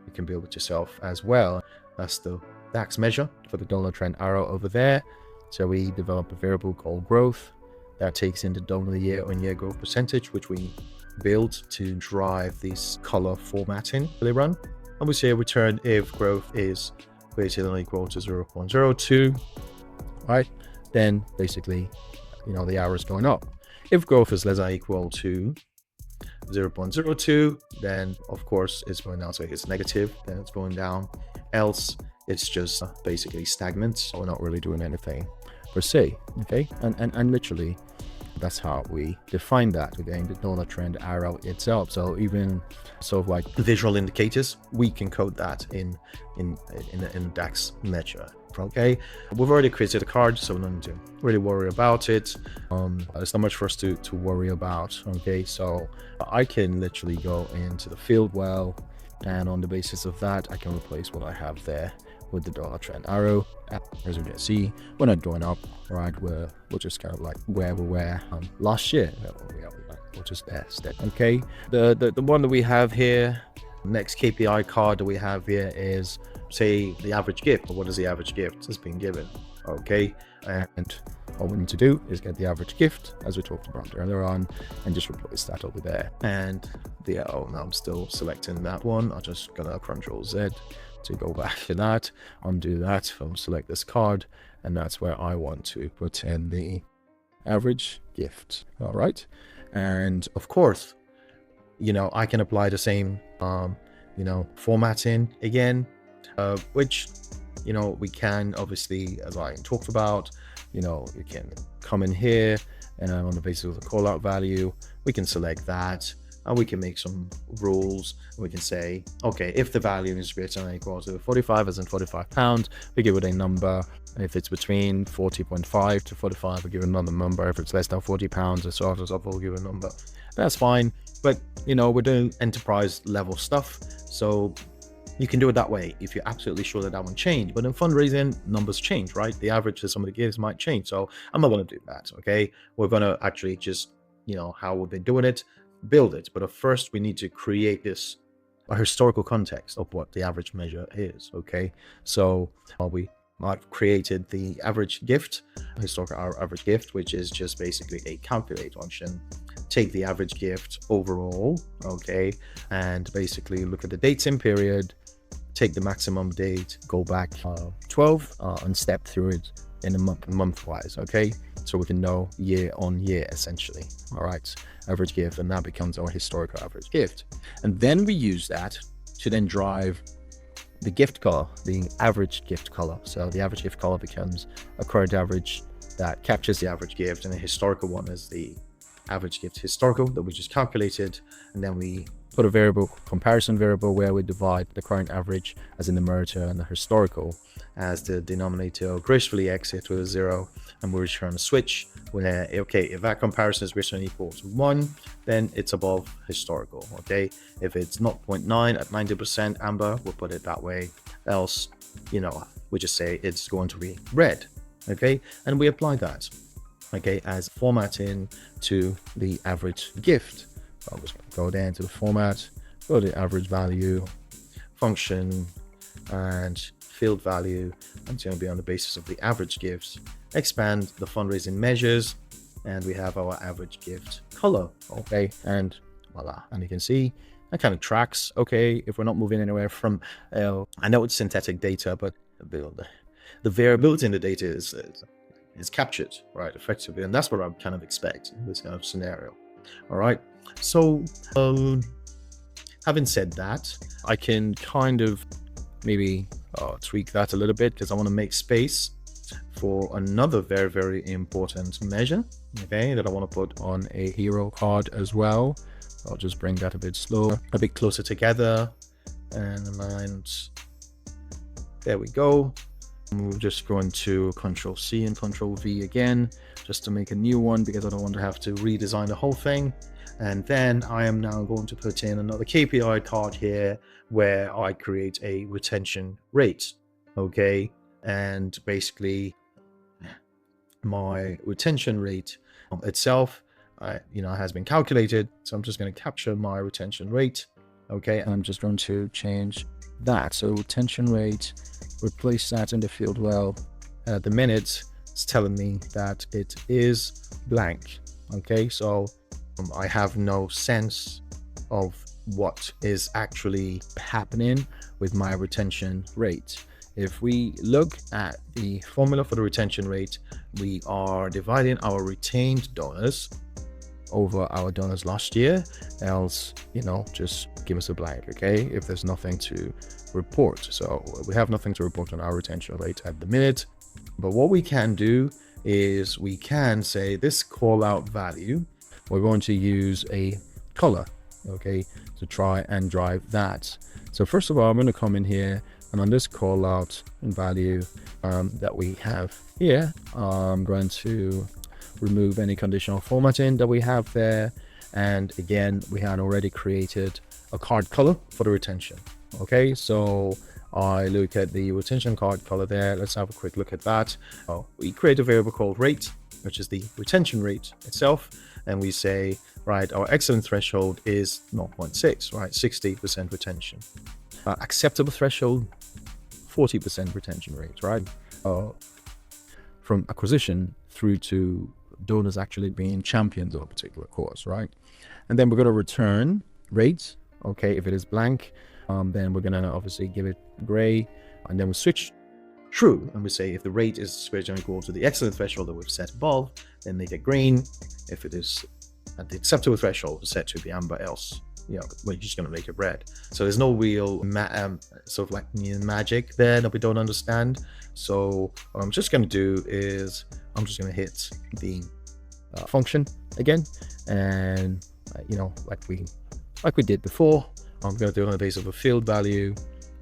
you can build it yourself as well. That's the DAX measure for the donor trend arrow over there. So we develop a variable called growth that takes in the donor year-on-year growth percentage, which we build to drive this color formatting they run. And we say return if growth is greater than or equal to 0.02, right? Then basically, the arrow is going up. If growth is less than or equal to 0.02, then of course it's going down. So if it's negative, then it's going down. Else, it's just basically stagnant. So we're not really doing anything per se. Okay, and literally, that's how we define that within the donor trend arrow itself. So even sort of like visual indicators, we can code that in DAX measure. Okay, we've already created a card, so we don't need to really worry about it. There's not much for us to worry about. Okay, so I can literally go into the field well, and on the basis of that, I can replace what I have there with the dollar trend arrow. As you can see, we're not going up, right? We're just kind of like where we were last year. We're just there. Okay, the one that we have here, next KPI card that we have here is, say, the average gift. What is the average gift that's being given? Okay, and all we need to do is get the average gift, as we talked about earlier on, and just replace that over there. And now I'm still selecting that one. I'm just gonna Control Z to go back to that, undo that, I'll select this card, and that's where I want to put in the average gift. All right, and of course, I can apply the same formatting again, which we can obviously, as I talked about, you can come in here and on the basis of the call out value, we can select that. And we can make some rules. We can say, okay, if the value is greater than or equal to 45, as in £45, we give it a number. If it's between 40.5 to 45, we give another number. If it's less than £40, or so on and so forth, we'll give a number. That's fine. But, we're doing enterprise level stuff. So you can do it that way if you're absolutely sure that one changed. But in fundraising, numbers change, right? The average that somebody gives might change. So I'm not going to do that, okay? We're going to actually just, how we've been doing it, build it. But first we need to create a historical context of what the average measure is. Okay, so we might created the average gift, historical average gift, which is just basically a calculate function. Take the average gift overall, okay, and basically look at the dates in period, take the maximum date, go back 12 and step through it in a month wise. Okay, so we can know year on year essentially. All right, average gift, and that becomes our historical average gift. And then we use that to then drive the gift color, the average gift color. So the average gift color becomes a current average that captures the average gift, and the historical one is the average gift historical that we just calculated. And then we put a comparison variable where we divide the current average as in the numerator and the historical as the denominator, gracefully exit with a 0, and we return a switch where, okay, if that comparison is greater than or equal to 1, then it's above historical. Okay, if it's 0.9 at 90% amber, we'll put it that way. Else we just say it's going to be red, okay? And we apply that, okay, as formatting to the average gift. I'll just go down to the format, go to the average value, function, and field value. And it's going to be on the basis of the average gifts. Expand the fundraising measures, and we have our average gift color, okay? And voila. And you can see that kind of tracks, okay, if we're not moving anywhere from, I know it's synthetic data, but the variability in the data is captured, right, effectively. And that's what I kind of expect in this kind of scenario. All right. So having said that, I can kind of maybe tweak that a little bit, because I want to make space for another very, very important measure, okay, that I want to put on a hero card as well. I'll just bring that a bit slower, a bit closer together, and there we go. We're just going to Control C and Control V again, just to make a new one, because I don't want to have to redesign the whole thing. And then I am now going to put in another KPI card here, where I create a retention rate, okay? And basically my retention rate itself, has been calculated. So I'm just going to capture my retention rate, okay? And I'm just going to change that. So retention rate, replace that in the field well. At the minute, it's telling me that it is blank, okay? So I have no sense of what is actually happening with my retention rate. If we look at the formula for the retention rate, we are dividing our retained donors over our donors last year, else, just give us a blank, okay, if there's nothing to report. So we have nothing to report on our retention rate at the minute. But what we can do is we can say this call out value, we're going to use a color, okay, to try and drive that. So first of all, I'm going to come in here, and on this call out value that we have here, I'm going to remove any conditional formatting that we have there. And again, we had already created a card color for the retention. Okay, so I look at the retention card color there. Let's have a quick look at that. We create a variable called rate, which is the retention rate itself. And we say, right, our excellent threshold is 0.6, right? 60% retention. Acceptable threshold, 40% retention rate, right? From acquisition through to donors actually being champions of a particular cause, right? And then we're going to return rates, okay? If it is blank, then we're going to obviously give it gray, and then we switch true, and we say if the rate is greater than or equal to the excellent threshold that we've set above, then make it green. If it is at the acceptable threshold, set to the amber, else we're just going to make it red. So there's no real sort of like magic there that we don't understand. So what I'm just going to do is I'm just going to hit the function again, and like we did before, I'm going to do it on the basis of a field value,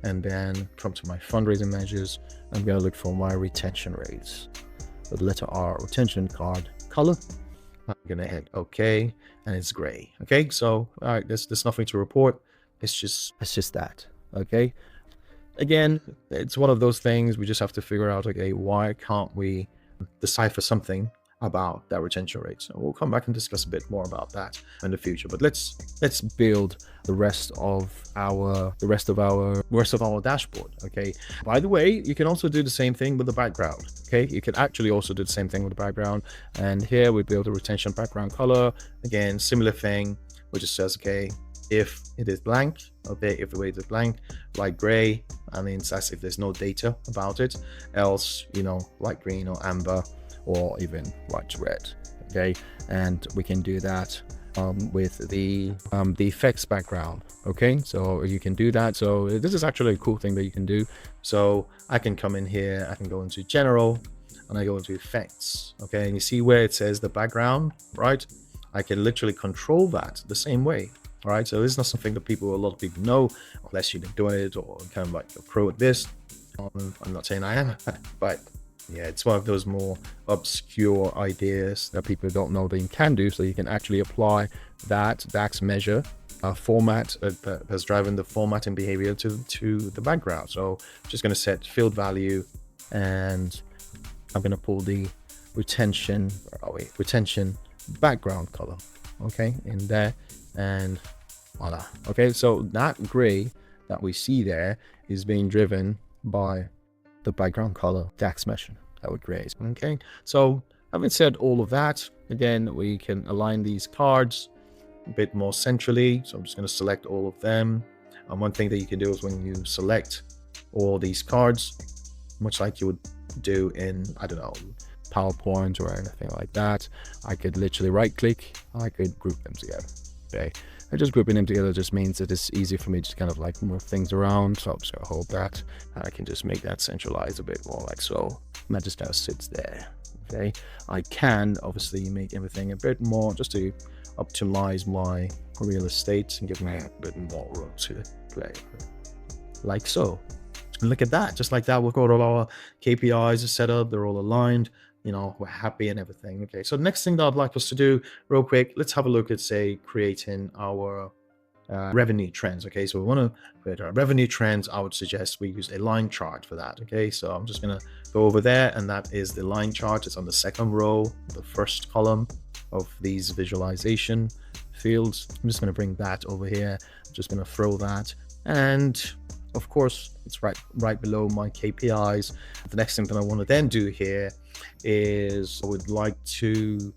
and then come to my fundraising measures. I'm going to look for my retention rates, the letter R, retention card color. I'm going to hit OK, and it's gray. Okay, so all right, there's nothing to report. It's just that. Okay, again, it's one of those things we just have to figure out. Okay, why can't we decipher something about that retention rate? So we'll come back and discuss a bit more about that in the future. But let's build the rest of our dashboard. Okay, by the way, you can also do the same thing with the background. Okay, you can actually also do the same thing with the background, and here we build a retention background color. Again, similar thing, which just says, okay, if it is blank, okay, if the rate is blank, light gray, I mean, it's as if there's no data about it, else light green or amber, or even light red. Okay, and we can do that with the effects background. Okay, so you can do that. So this is actually a cool thing that you can do. So I can come in here, I can go into general, and I go into effects. Okay, and you see where it says the background, right? I can literally control that the same way. All right, so this is not something that a lot of people know, unless you've been doing it or kind of like a pro at this. I'm not saying I am, but yeah, it's one of those more obscure ideas that people don't know that you can do. So you can actually apply that DAX measure format that's driving the formatting behavior to the background. So I'm just going to set field value, and I'm going to pull the retention, retention background color, okay, in there, and voila. Okay, so that gray that we see there is being driven by the background color DAX mesh that would gray. Okay, so having said all of that, again, we can align these cards a bit more centrally. So I'm just going to select all of them. And one thing that you can do is when you select all these cards, much like you would do in, I don't know, PowerPoint or anything like that, I could literally right click, I could group them together. Okay, and just grouping them together just means that it's easy for me to kind of like move things around. So I'm just going to hold that, and I can just make that centralized a bit more like so. And that just now sits there. Okay, I can obviously make everything a bit more just to optimize my real estate and give me a bit more room to play, like so. And look at that, just like that, we've got all our KPIs set up, they're all aligned, you know, we're happy and everything. Okay, so the next thing that I'd like us to do real quick, let's have a look at, say, creating our revenue trends. Okay, so we want to create our revenue trends. I would suggest we use a line chart for that. Okay, so I'm just going to go over there, and that is the line chart. It's on the second row, the first column of these visualization fields. I'm just going to bring that over here. I'm just going to throw that, and of course it's right below my KPIs. The next thing that I want to then do here is I would like to,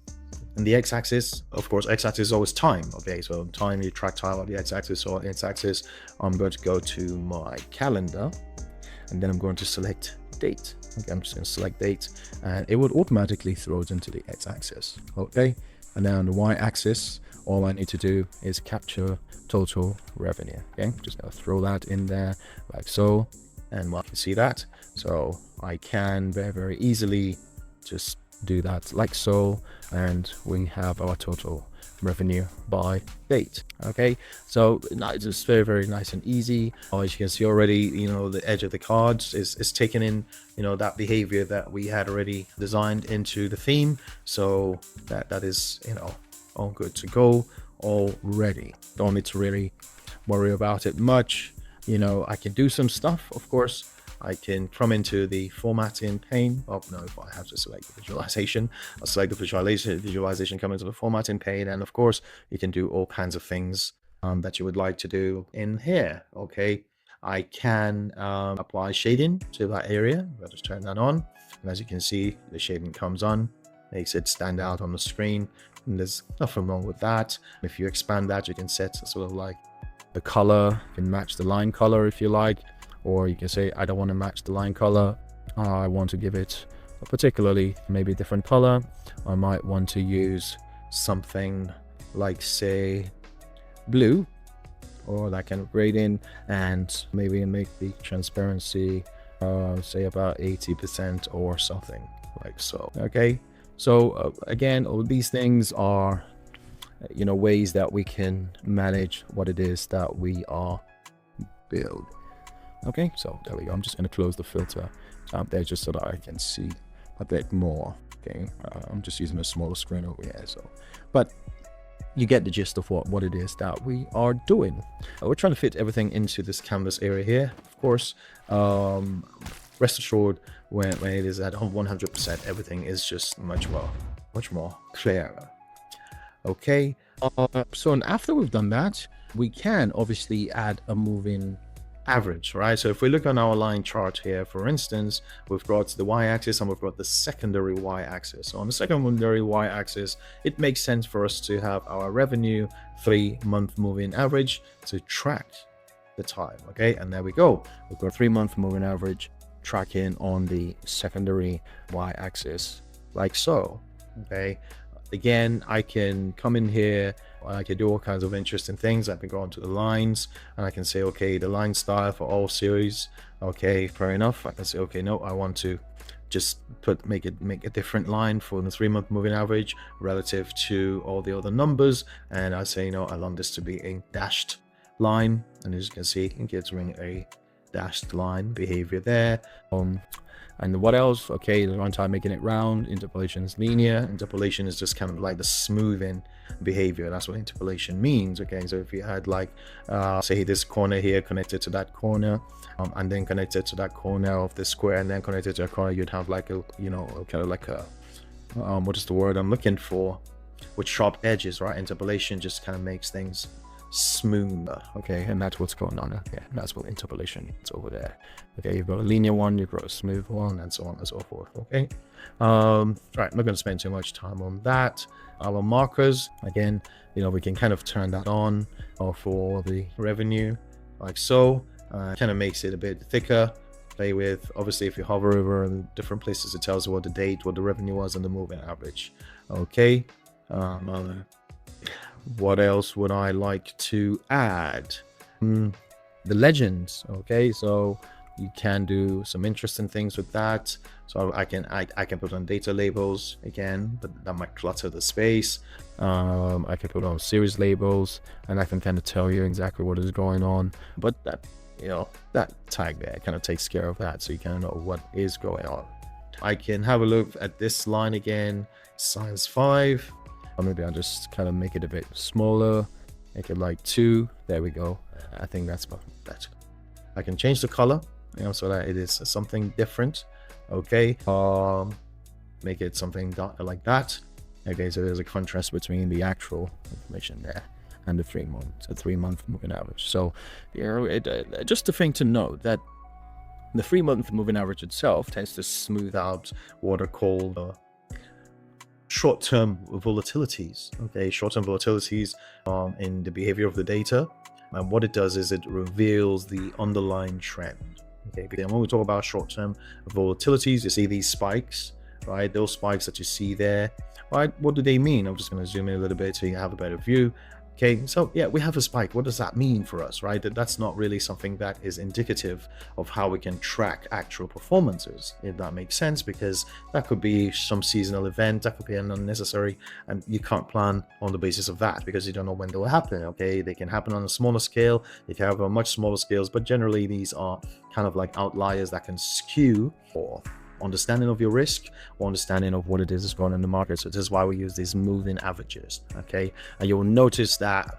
in the x-axis, of course, x-axis is always time. Okay, so time, you track time on the x-axis. So on the x-axis, I'm going to go to my calendar, and then I'm going to select date. Okay, I'm just going to select date, and it would automatically throw it into the x-axis. Okay, and then on the y-axis, all I need to do is capture total revenue. Okay, I'm just going to throw that in there like so, and well, you can see that. So I can very easily just do that like so, and we have our total revenue by date. Okay, so it's just very nice and easy. As you can see already, you know, the edge of the cards is taking in, you know, that behavior that we had already designed into the theme. So that is, you know, all good to go already. Don't need to really worry about it much. You know, I can do some stuff, of course. I can come into the formatting pane. Oh no, if I have to select the visualization, I'll select the visualization, come into the formatting pane, and of course you can do all kinds of things that you would like to do in here. Okay, I can apply shading to that area. I'll just turn that on, and as you can see, the shading comes on, makes it stand out on the screen, and there's nothing wrong with that. If you expand that, you can set sort of like the color, you can match the line color if you like. Or you can say, I don't want to match the line color. I want to give it a particularly maybe different color. I might want to use something like, say, blue, or that kind of grading, and maybe make the transparency say about 80% or something like so. Okay, so again, all these things are, you know, ways that we can manage what it is that we are building. Okay, so there we go. I'm just going to close the filter up there just so that I can see a bit more. Okay, I'm just using a smaller screen over here. So, but you get the gist of what it is that we are doing. We're trying to fit everything into this canvas area here. Of course, rest assured, when it is at 100%, everything is just much more clearer. Okay, so after we've done that, we can obviously add a moving average, right? So if we look on our line chart here, for instance, we've got the y-axis and we've got the secondary y-axis. So on the secondary y-axis, it makes sense for us to have our revenue 3-month moving average to track the time. Okay, and there we go. We've got 3-month moving average tracking on the secondary y-axis like so. Okay, again, I can come in here, I can do all kinds of interesting things. I can go onto the lines, and I can say, okay, the line style for all series. Okay, fair enough. I can say, okay, no, I want to just make a different line for the 3-month moving average relative to all the other numbers. And I say, no, I want this to be a dashed line. And as you can see, it gives me a dashed line behavior there. And And what else? Okay, the runtime making it round. Interpolation is linear. Interpolation is just kind of like the smoothing behavior. That's what interpolation means. Okay, so if you had like say this corner here connected to that corner, and then connected to that corner of the square, and then connected to a corner, you'd have like a, you know, kind of like a what is the word I'm looking for, with sharp edges, right? Interpolation just kind of makes things smoother. Okay, and that's what's going on. Okay, that's what interpolation is over there. Okay, you've got a linear one, you've got a smooth one, and so on and so forth. Okay, right, I'm not going to spend too much time on that. Our markers, again, you know, we can kind of turn that on for the revenue, like so. Kind of makes it a bit thicker. Play with, obviously, if you hover over different places, it tells you what the date, what the revenue was, and the moving average. Okay. What else would I like to add? The legends. Okay, so you can do some interesting things with that. So I can put on data labels again, but that might clutter the space. I can put on series labels, and I can kind of tell you exactly what is going on. But that, you know, that tag there kind of takes care of that, so you kind of know what is going on. I can have a look at this line again, size 5. Or maybe I'll just kind of make it a bit smaller, make it like 2. There we go. I think that's better. I can change the color, you know, so that it is something different. Okay, make it something darker like that. Okay, so there's a contrast between the actual information there and the 3 month moving average. So, you know, just a thing to note that the 3 month moving average itself tends to smooth out what are called short-term volatilities. Okay, short-term volatilities in the behavior of the data, and what it does is it reveals the underlying trend. Okay, because when we talk about short-term volatilities, you see these spikes, right? Those spikes that you see there, right? What do they mean? I'm just going to zoom in a little bit so you have a better view. Okay, so yeah, we have a spike. What does that mean for us, right? That's not really something that is indicative of how we can track actual performances, if that makes sense, because that could be some seasonal event, that could be an unnecessary, and you can't plan on the basis of that because you don't know when they will happen. Okay, they can happen on a smaller scale, they can have a much smaller scales, but generally these are kind of like outliers that can skew or understanding of your risk or understanding of what it is that's going on in the market. So this is why we use these moving averages. Okay, and you'll notice that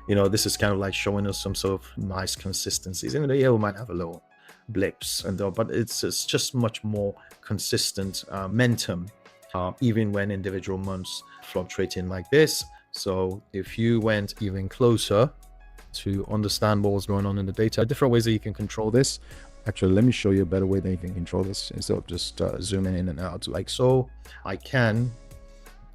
you know, this is kind of like showing us some sort of nice consistencies. In the year we might have a little blips, and but it's just much more consistent momentum, even when individual months fluctuating like this. So if you went even closer to understand what was going on in the data, different ways that you can control this. Actually, let me show you a better way that you can control this instead of just zooming in and out like so. I can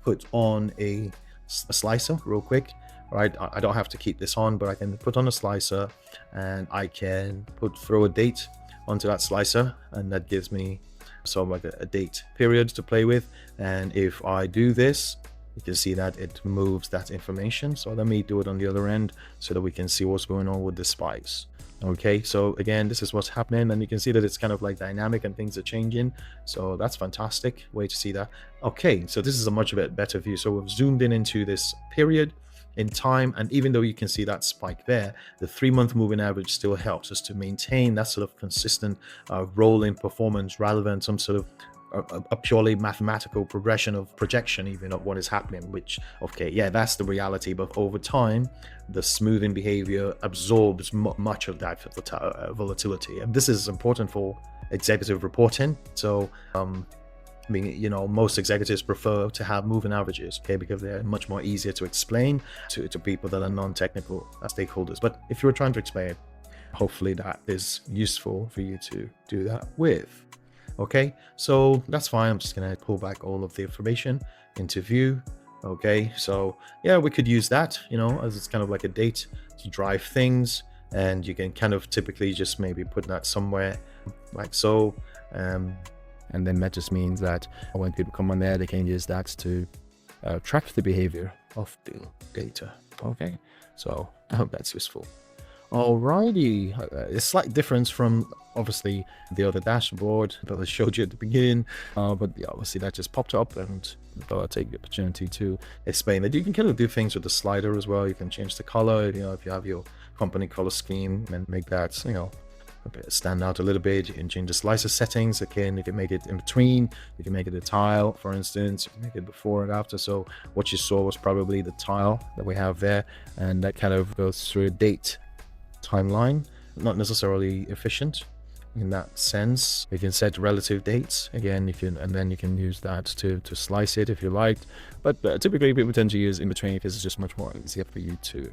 put on a slicer real quick, right? I don't have to keep this on, but I can put on a slicer and I can throw a date onto that slicer, and that gives me sort of like a date period to play with. And if I do this, you can see that it moves that information. So let me do it on the other end so that we can see what's going on with the spikes. Okay, so again, this is what's happening, and you can see that it's kind of like dynamic and things are changing. So that's fantastic way to see that. Okay, so this is a much better view. So we've zoomed in into this period in time, and even though you can see that spike there, the 3 month moving average still helps us to maintain that sort of consistent rolling performance rather than some sort of a purely mathematical progression of projection even of what is happening, which, okay, yeah, that's the reality, but over time the smoothing behavior absorbs much of that volatility, and this is important for executive reporting. So I mean, you know, most executives prefer to have moving averages, okay, because they're much more easier to explain to people that are non-technical stakeholders. But if you're trying to explain it, hopefully that is useful for you to do that with. Okay, so that's fine. I'm just gonna pull back all of the information into view. Okay, so yeah, we could use that, you know, as it's kind of like a date to drive things, and you can kind of typically just maybe put that somewhere like so. And then that just means that when people come on there, they can use that to track the behavior of the data. Okay, so I hope that's useful. Alrighty, a slight difference from obviously the other dashboard that I showed you at the beginning, but yeah, obviously that just popped up, and I'll take the opportunity to explain that you can kind of do things with the slider as well. You can change the color, you know, if you have your company color scheme, and make that, you know, stand out a little bit. You can change the slicer settings. Again, you can make it in between. You can make it a tile, for instance. You can make it before and after. So what you saw was probably the tile that we have there, and that kind of goes through a date timeline. Not necessarily efficient in that sense. You can set relative dates again, and then you can use that to slice it if you liked. But typically people tend to use in between because it's just much more easier for you to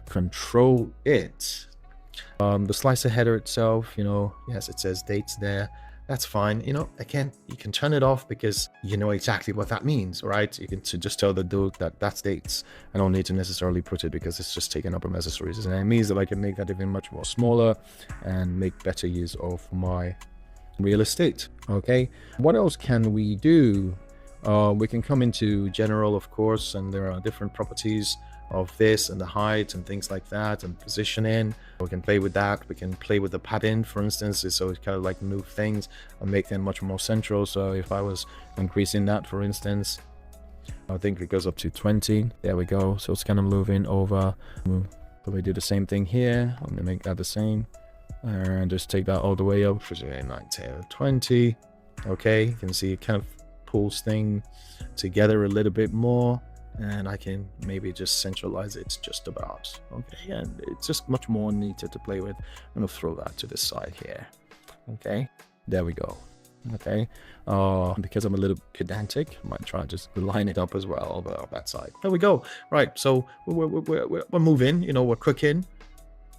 control it. The slicer header itself, yes, it says dates there. That's fine. Again, you can turn it off because you know exactly what that means, right? You can just tell the dude that that's dates. I don't need to necessarily put it because it's just taking up unnecessary resources. And it means that I can make that even much more smaller and make better use of my real estate. Okay, what else can we do? We can come into general, of course, and there are different properties of this and the height and things like that and positioning. We can play with that. We can play with the padding, for instance, so it kind of like move things and make them much more central. So if I was increasing that, for instance, I think it goes up to 20. There we go. So it's kind of moving over. So we do the same thing here. I'm gonna make that the same and just take that all the way up for 19, 20. Okay, you can see it kind of pulls things together a little bit more. And I can maybe just centralize it just about. Okay, and it's just much more neater to play with. I'm gonna throw that to the side here. Okay, there we go. Okay, because I'm a little pedantic, I might try and just line it up as well over that side. There we go. Right, so we're moving, we're cooking.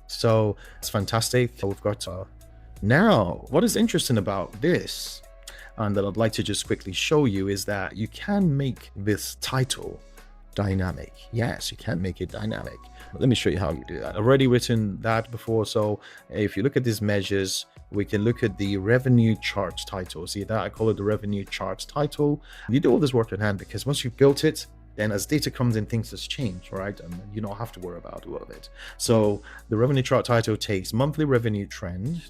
So it's fantastic. We've got now what is interesting about this and that I'd like to just quickly show you is that you can make this title dynamic. Yes, you can make it dynamic. Let me show you how you do that. I've already written that before. So if you look at these measures, we can look at the revenue charts title. See that? I call it the revenue charts title. You do all this work in hand because once you've built it, then as data comes in, things just change, right? And you don't have to worry about all of it. So the revenue chart title takes monthly revenue trend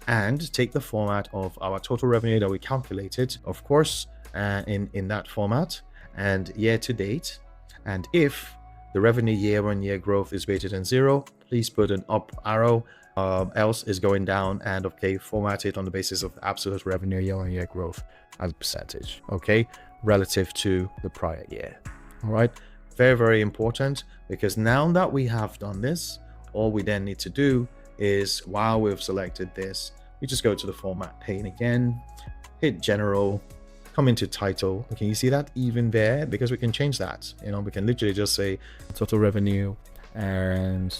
and take the format of our total revenue that we calculated, of course, in that format, and year to date. And if the revenue year-on-year growth is greater than 0, please put an up arrow, else is going down, and okay, format it on the basis of absolute revenue year-on-year growth as a percentage, okay, relative to the prior year. All right, very, very important, because now that we have done this, all we then need to do is, while we've selected this, we just go to the format pane again, hit general, come into title. Okay, you see that even there? Because we can change that. We can literally just say total revenue and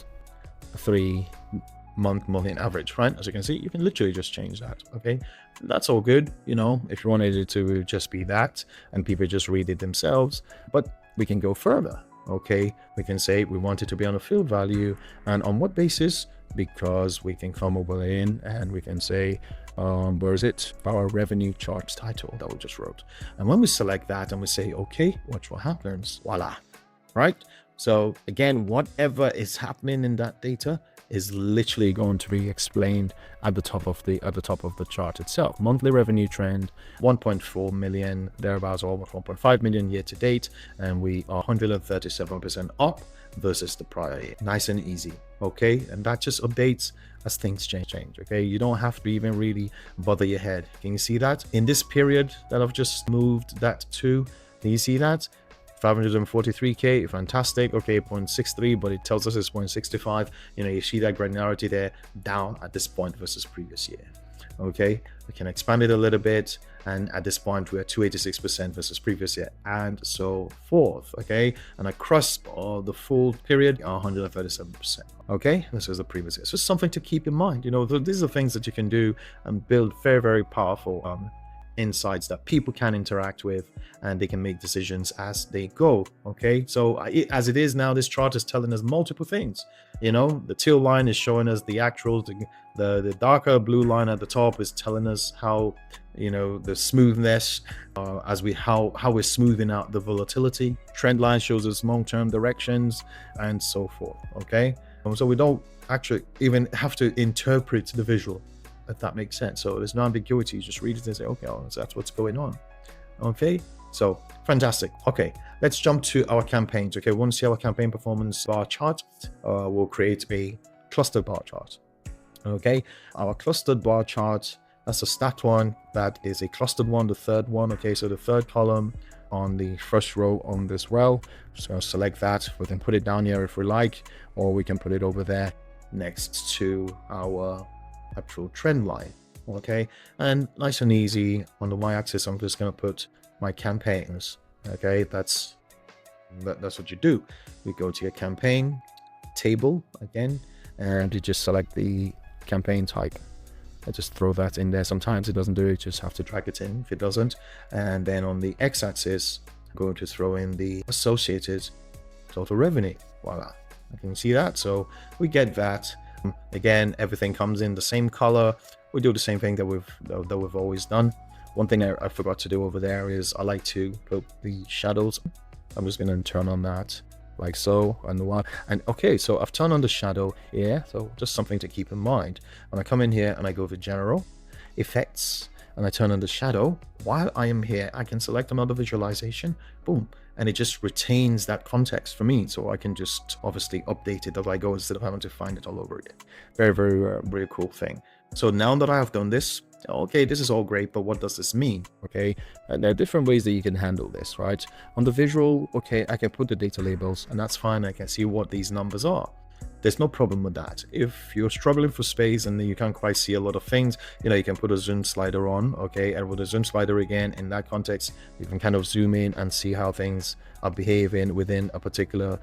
3-month moving average, right? As you can see, you can literally just change that. Okay, that's all good. If you wanted it to just be that and people just read it themselves, but we can go further. Okay, we can say we want it to be on a field value, and on what basis? Because we can come over in and we can say, where is it? Our revenue charts title that we just wrote. And when we select that and we say, okay, watch what happens. Voila, right? So again, whatever is happening in that data is literally going to be explained at the top of the chart itself. Monthly revenue trend, 1.4 million, thereabouts, almost 1.5 million year to date, and we are 137% up versus the prior year. Nice and easy. Okay, and that just updates as things change. Okay, you don't have to even really bother your head. Can you see that in this period that I've just moved that to? Can you see that? 543k, fantastic. Okay, 0.63, but it tells us it's 0.65. You see that granularity there down at this point versus previous year. Okay, we can expand it a little bit, and at this point we're 286% versus previous year, and so forth. Okay, and across the full period 137%. Okay, this is the previous year. So something to keep in mind. These are things that you can do and build very, very powerful insights that people can interact with, and they can make decisions as they go. Okay, so as it is now, this chart is telling us multiple things. The teal line is showing us the actuals. The darker blue line at the top is telling us how the smoothness, how we're smoothing out the volatility. Trend line shows us long-term directions and so forth. Okay, so we don't actually even have to interpret the visual, if that makes sense. So there's no ambiguity. You just read it and say, okay, so that's what's going on. Okay, so fantastic. Okay, let's jump to our campaigns. Okay, once you see our campaign performance bar chart, we'll create a cluster bar chart. Okay, our clustered bar chart, that's a stacked one. That is a clustered one, the third one. Okay, so the third column on the first row on this row. So select that. We can put it down here if we like, or we can put it over there next to our actual trend line. Okay, and nice and easy on the y-axis, I'm just going to put my campaigns. Okay, that's what you do. We go to your campaign table again, and you just select the campaign type. I just throw that in there. Sometimes it doesn't do it, just have to drag it in if it doesn't. And then on the x-axis, I'm going to throw in the associated total revenue. Voila, I can see that. So we get that. Again, everything comes in the same color. We do the same thing that we've always done. One thing I forgot to do over there is I like to put the shadows. I'm just going to turn on that like so, and okay, so I've turned on the shadow here, so just something to keep in mind. When I come in here and I go to general effects and I turn on the shadow, while I am here I can select another visualization, boom, and it just retains that context for me, so I can just obviously update it as I go instead of having to find it all over again. Very cool thing. So now that I have done this, okay, this is all great, but what does this mean? Okay, and there are different ways that you can handle this, right? On the visual, okay, I can put the data labels, and that's fine. I can see what these numbers are. There's no problem with that. If you're struggling for space and you can't quite see a lot of things, you know, you can put a zoom slider on, okay, and with a zoom slider again, in that context, you can kind of zoom in and see how things are behaving within a particular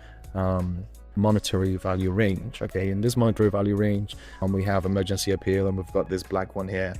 monetary value range. Okay, in this monetary value range, we have emergency appeal, and we've got this black one here.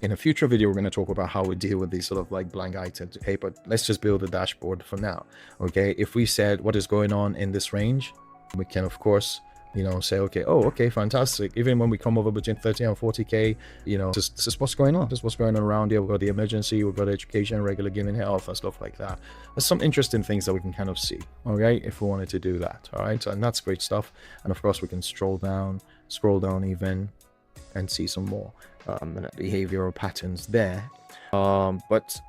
In a future video, we're going to talk about how we deal with these sort of like blank items. Okay, but let's just build a dashboard for now. Okay, if we said what is going on in this range, we can of course, you know, say, okay, oh, okay, fantastic. Even when we come over between 30 and 40K, you know, this is what's going on. This is what's going on around here. We've got the emergency, we've got education, regular giving, health, and stuff like that. There's some interesting things that we can kind of see, okay, if we wanted to do that. All right, and that's great stuff. And of course, we can scroll down even, and see some more behavioral patterns there. But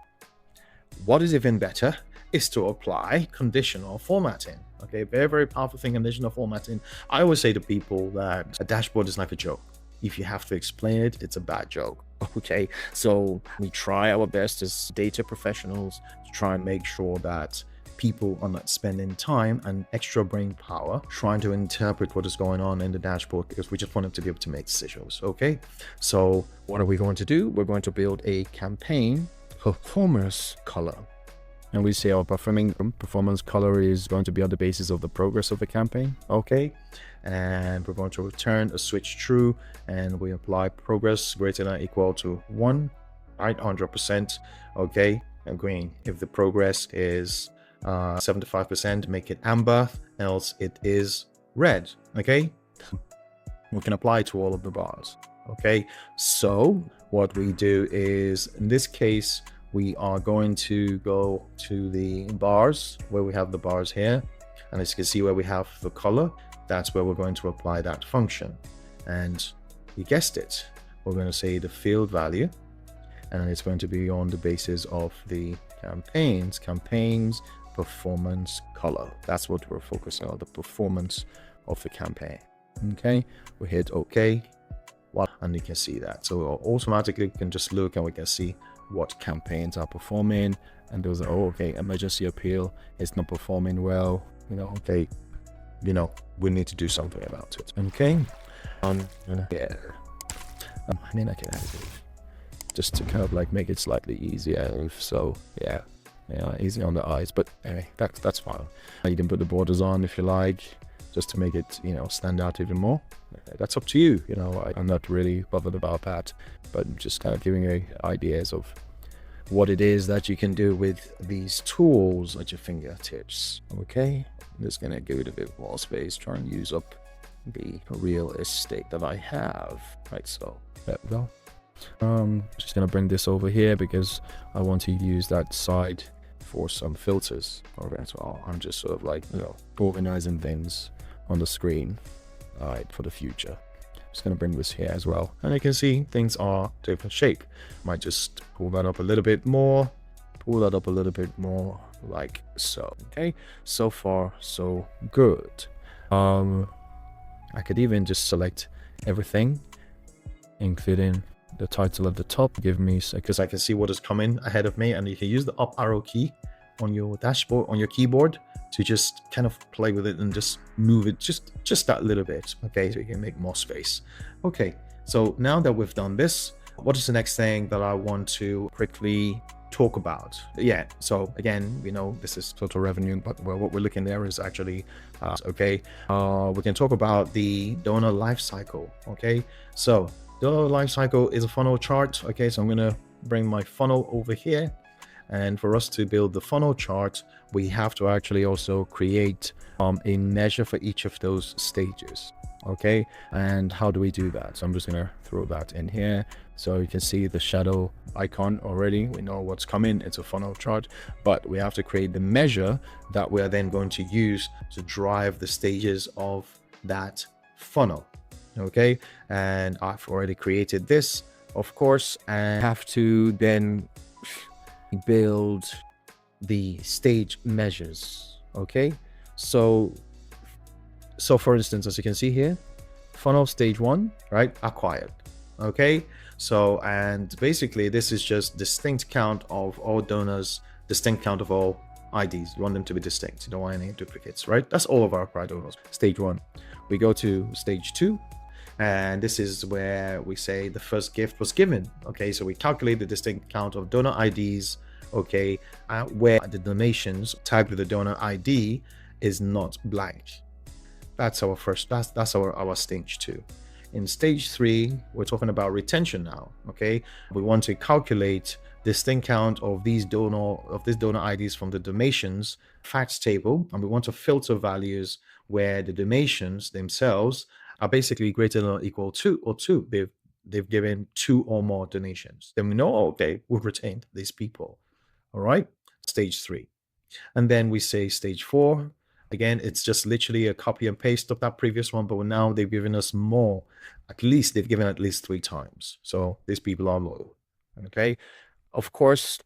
what is even better is to apply conditional formatting. Okay, very powerful thing, conditional formatting. I always say to people that a dashboard is like a joke. If you have to explain it, it's a bad joke. Okay, so we try our best as data professionals to try and make sure that people are not spending time and extra brain power trying to interpret what is going on in the dashboard, because we just want them to be able to make decisions. Okay, so what are we going to do? We're going to build a campaign performance color. And we say our performance color is going to be on the basis of the progress of the campaign. Okay, and we're going to return a switch true, and we apply progress greater than or equal to 1, right, 100%. Okay, and green. If the progress is 75%, make it amber, else it is red. Okay, we can apply to all of the bars. Okay, so what we do is, in this case, we are going to go to the bars where we have the bars here, and as you can see where we have the color, that's where we're going to apply that function. And you guessed it, we're going to say the field value, and it's going to be on the basis of the campaigns performance color. That's what we're focusing on, the performance of the campaign. Okay, we hit OK, and you can see that. So automatically we can just look and we can see what campaigns are performing, and those are, oh, okay, emergency appeal is not performing well, you know, okay, you know, we need to do something about it. Okay, yeah, I mean, I can add it just to kind of like make it slightly easier, so yeah, easy on the eyes, but anyway, that's fine. You can put the borders on if you like, just to make it, you know, stand out even more. That's up to you, you know, I'm not really bothered about that, but just kind of giving you ideas of what it is that you can do with these tools at your fingertips. Okay, I'm just gonna give it a bit more space, try and use up the real estate that I have. Right, so there we go. Just gonna bring this over here because I want to use that side for some filters. Alright, so I'm just sort of like, you know, organizing things on the screen, all right, for the future. Just gonna bring this here as well, and you can see things are different shape. Might just pull that up a little bit more, like so. Okay, so far so good. I could even just select everything including the title at the top. Give me, because I can see what is coming ahead of me, and you can use the up arrow key on your dashboard, on your keyboard, to just kind of play with it and just move it just that little bit. Okay, so you can make more space. Okay, so now that we've done this, what is the next thing that I want to quickly talk about? Yeah, so again, we know this is total revenue, but what we're looking there is actually we can talk about the donor life cycle. Okay, so donor life cycle is a funnel chart. Okay, so I'm gonna bring my funnel over here, and for us to build the funnel chart, we have to actually also create a measure for each of those stages. Okay, and how do we do that? So I'm just gonna throw that in here, so you can see the shadow icon already. We know what's coming. It's a funnel chart, but we have to create the measure that we are then going to use to drive the stages of that funnel. Okay, and I've already created this, of course, and have to then build the stage measures. Okay, so for instance, as you can see here, funnel stage 1, right, acquired. Okay, so, and basically this is just distinct count of all donors, distinct count of all IDs. You want them to be distinct, you don't want any duplicates, right? That's all of our acquired donors. Stage 1. We go to stage 2, and this is where we say the first gift was given. Okay, so we calculate the distinct count of donor IDs, okay, where the donations tagged with the donor ID is not blank. That's our first, that's our stage 2. In stage 3, we're talking about retention now. Okay, we want to calculate distinct count of these donor IDs from the donations facts table, and we want to filter values where the donations themselves are basically greater than or equal to or 2. They've given 2 or more donations. Then we know, okay, we've retained these people. All right, stage 3. And then we say stage 4. Again, it's just literally a copy and paste of that previous one, but now they've given us more. At least they've given at least 3 times. So these people are loyal. Okay. Of course,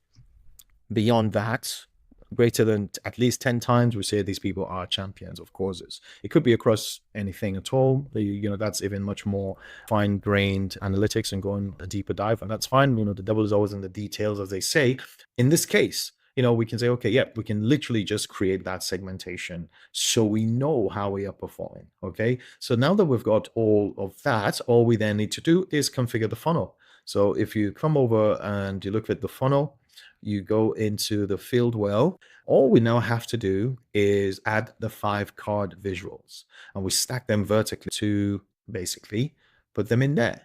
beyond that, greater than at least 10 times, we say these people are champions of causes. It could be across anything at all. You know, that's even much more fine-grained analytics and going a deeper dive, and that's fine. You know, the devil is always in the details, as they say. In this case, you know, we can say, okay, yeah, we can literally just create that segmentation so we know how we are performing. Okay, so now that we've got all of that, all we then need to do is configure the funnel. So if you come over and you look at the funnel, you go into the field well, all we now have to do is add the 5 card visuals, and we stack them vertically to basically put them in there.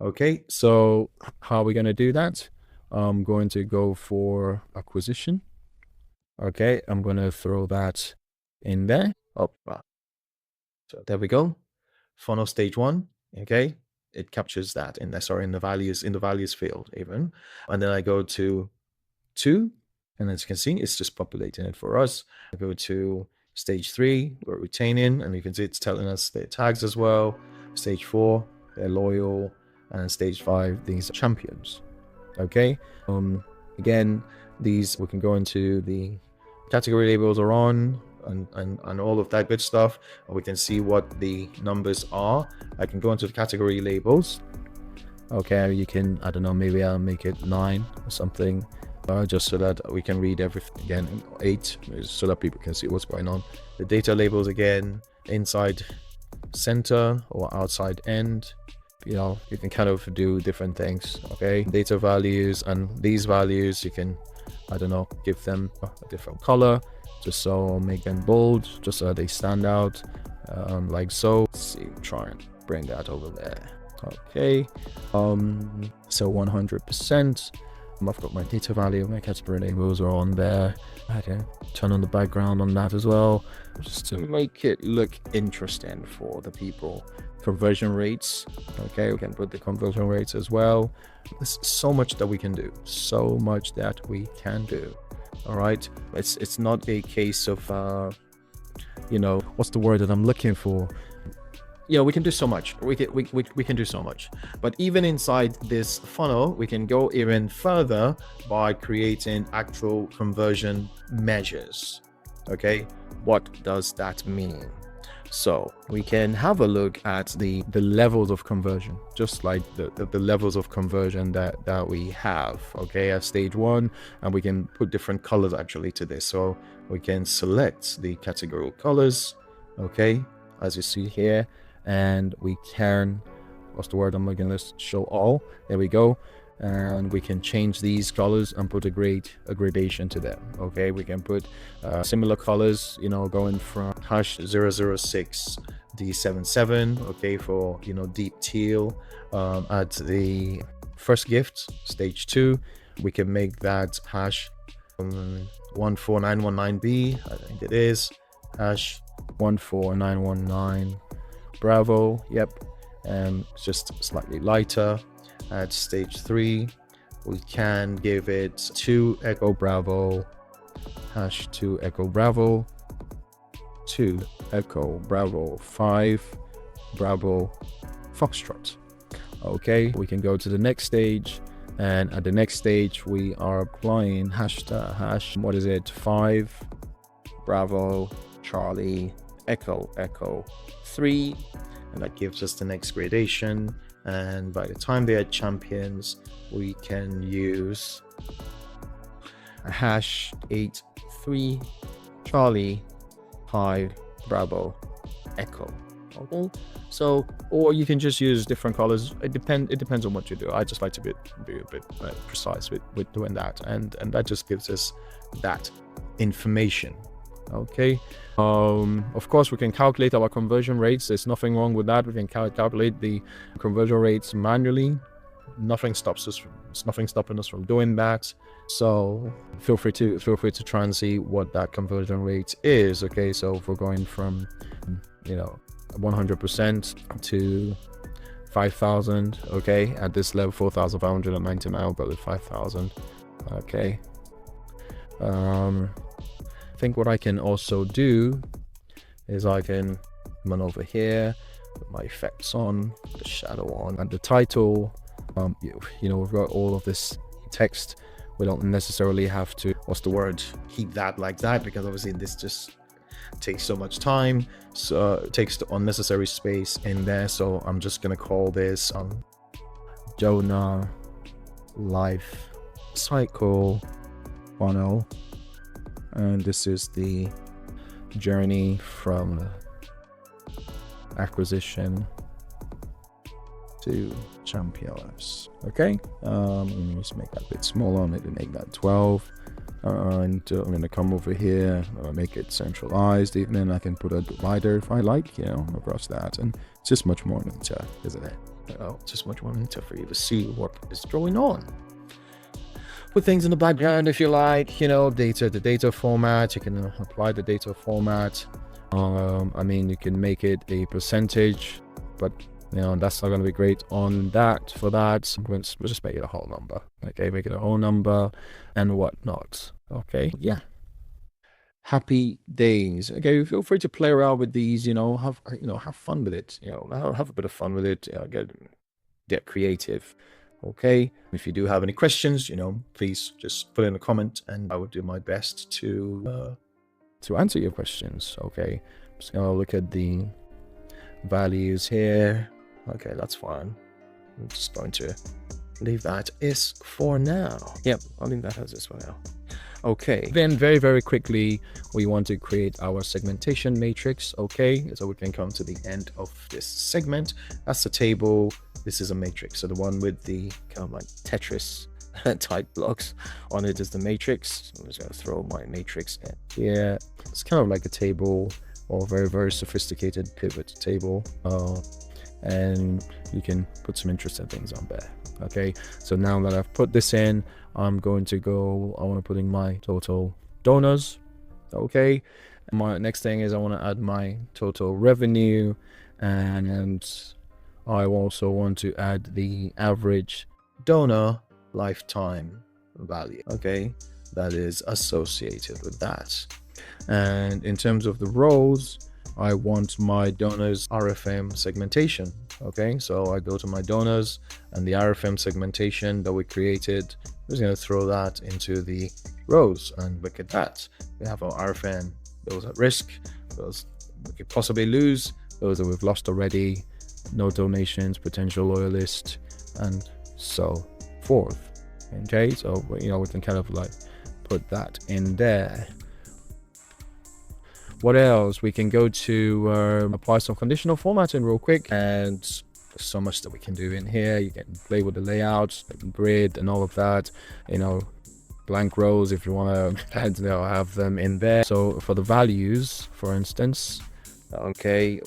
Okay, so how are we going to do that? I'm going to go for acquisition. Okay, I'm going to throw that in there. Oh, so there we go. Funnel stage 1. Okay, it captures that in there. Sorry, in the values field even. And then I go to 2, and as you can see, it's just populating it for us. I go to stage 3, we're retaining, and you can see it's telling us their tags as well. Stage 4, they're loyal, and stage 5, these are champions. Okay, again, these, we can go into the category labels are on, and all of that good stuff. We can see what the numbers are. I can go into the category labels. Okay, you can, I don't know, maybe I'll make it 9 or something, just so that we can read everything. Again, 8, so that people can see what's going on. The data labels, again, inside center or outside end. You know, you can kind of do different things. Okay, data values, and these values you can, I don't know, give them a different color, just so make them bold, just so they stand out, like so. Let's see, try and bring that over there. Okay, so 100%. I've got my data value, my category labels are on there. I can turn on the background on that as well, just to make it look interesting for the people. Conversion rates, okay, we can put the conversion rates as well. There's so much that we can do, all right. It's not a case of you know, what's the word that I'm looking for? You know, we can do so much. We can do so much. But even inside this funnel, we can go even further by creating actual conversion measures. Okay, what does that mean? So we can have a look at the levels of conversion, just like the levels of conversion that we have, okay, at stage 1. And we can put different colors actually to this. So we can select the categorical colors, okay, as you see here, and we can, what's the word I'm looking at, show all, there we go. And we can change these colors and put a gradation to them, okay. We can put similar colors, you know, going from hash 006 D77, okay, for, you know, deep teal. At the first gift, stage 2, we can make that hash 14919B, I think it is, hash 14919 Bravo, yep, and just slightly lighter. At stage 3, we can give it 2 Echo Bravo, hash 2 Echo Bravo, 2 Echo Bravo, 5 Bravo Foxtrot. Okay, we can go to the next stage, and at the next stage we are applying hash, what is it, 5 Bravo Charlie Echo 3, and that gives us the next gradation. And by the time they are champions, we can use a hash 83 Charlie 5 Bravo Echo. Okay, so, or you can just use different colors. It depends on what you do. I just like to be a bit precise with doing that, and that just gives us that information. Okay, of course we can calculate our conversion rates. There's nothing wrong with that. We can calculate the conversion rates manually. Nothing stopping us from doing that. So feel free to try and see what that conversion rate is. Okay, so if we're going from, you know, 100% to 5,000, okay, at this level 4,599, I'll go with 5,000. Okay, I think what I can also do is I can come over here, put my effects on, the shadow on, and the title. You know, we've got all of this text. We don't necessarily have to, what's the word, keep that like that, because obviously this just takes so much time, so it takes the unnecessary space in there. So I'm just gonna call this Jonah Lifecycle funnel, and this is the journey from acquisition to champions. Okay, let me just make that a bit smaller, maybe make that 12, and I'm going to come over here, make it centralized. Even then I can put a divider if I like, you know, across that, and it's just much more neater, isn't it? Just much more neater for you to see what is going on. Put things in the background if you like, you know, the data format. You can apply the data format. I mean, you can make it a percentage, but you know, that's not going to be great on that. For that, we'll just make it a whole number. Okay, make it a whole number and whatnot. Okay, yeah. Happy days. Okay, feel free to play around with these. You know, have fun with it. You know, have a bit of fun with it. Get creative. Okay, if you do have any questions, you know, please just put in a comment, and I will do my best to answer your questions. Okay, just gonna look at the values here. Okay, that's fine. I'm just going to leave that as for now. Yep, I'll leave that as is for now. Okay, then very quickly, we want to create our segmentation matrix. Okay, so we can come to the end of this segment. That's the table. This is a matrix. So the one with the kind of like Tetris type blocks on it is the matrix. I'm just going to throw my matrix in here. It's kind of like a table, or very sophisticated pivot table. And you can put some interesting things on there. Okay, so now that I've put this in, I'm going to go, I want to put in my total donors. Okay, my next thing is I want to add my total revenue, and I also want to add the average donor lifetime value, okay, that is associated with that. And in terms of the roles, I want my donors RFM segmentation. Okay, so I go to my donors, and the RFM segmentation that we created, I'm just going to throw that into the rows, and look at that. We have our RFM, those at risk, those we could possibly lose, those that we've lost already, no donations, potential loyalists, and so forth. Okay, so we can kind of like put that in there. What else? We can go to apply some conditional formatting real quick, and so much that we can do in here. You can play with the layouts, the grid, and all of that. Blank rows if you want to have them in there. So for the values, for instance, okay,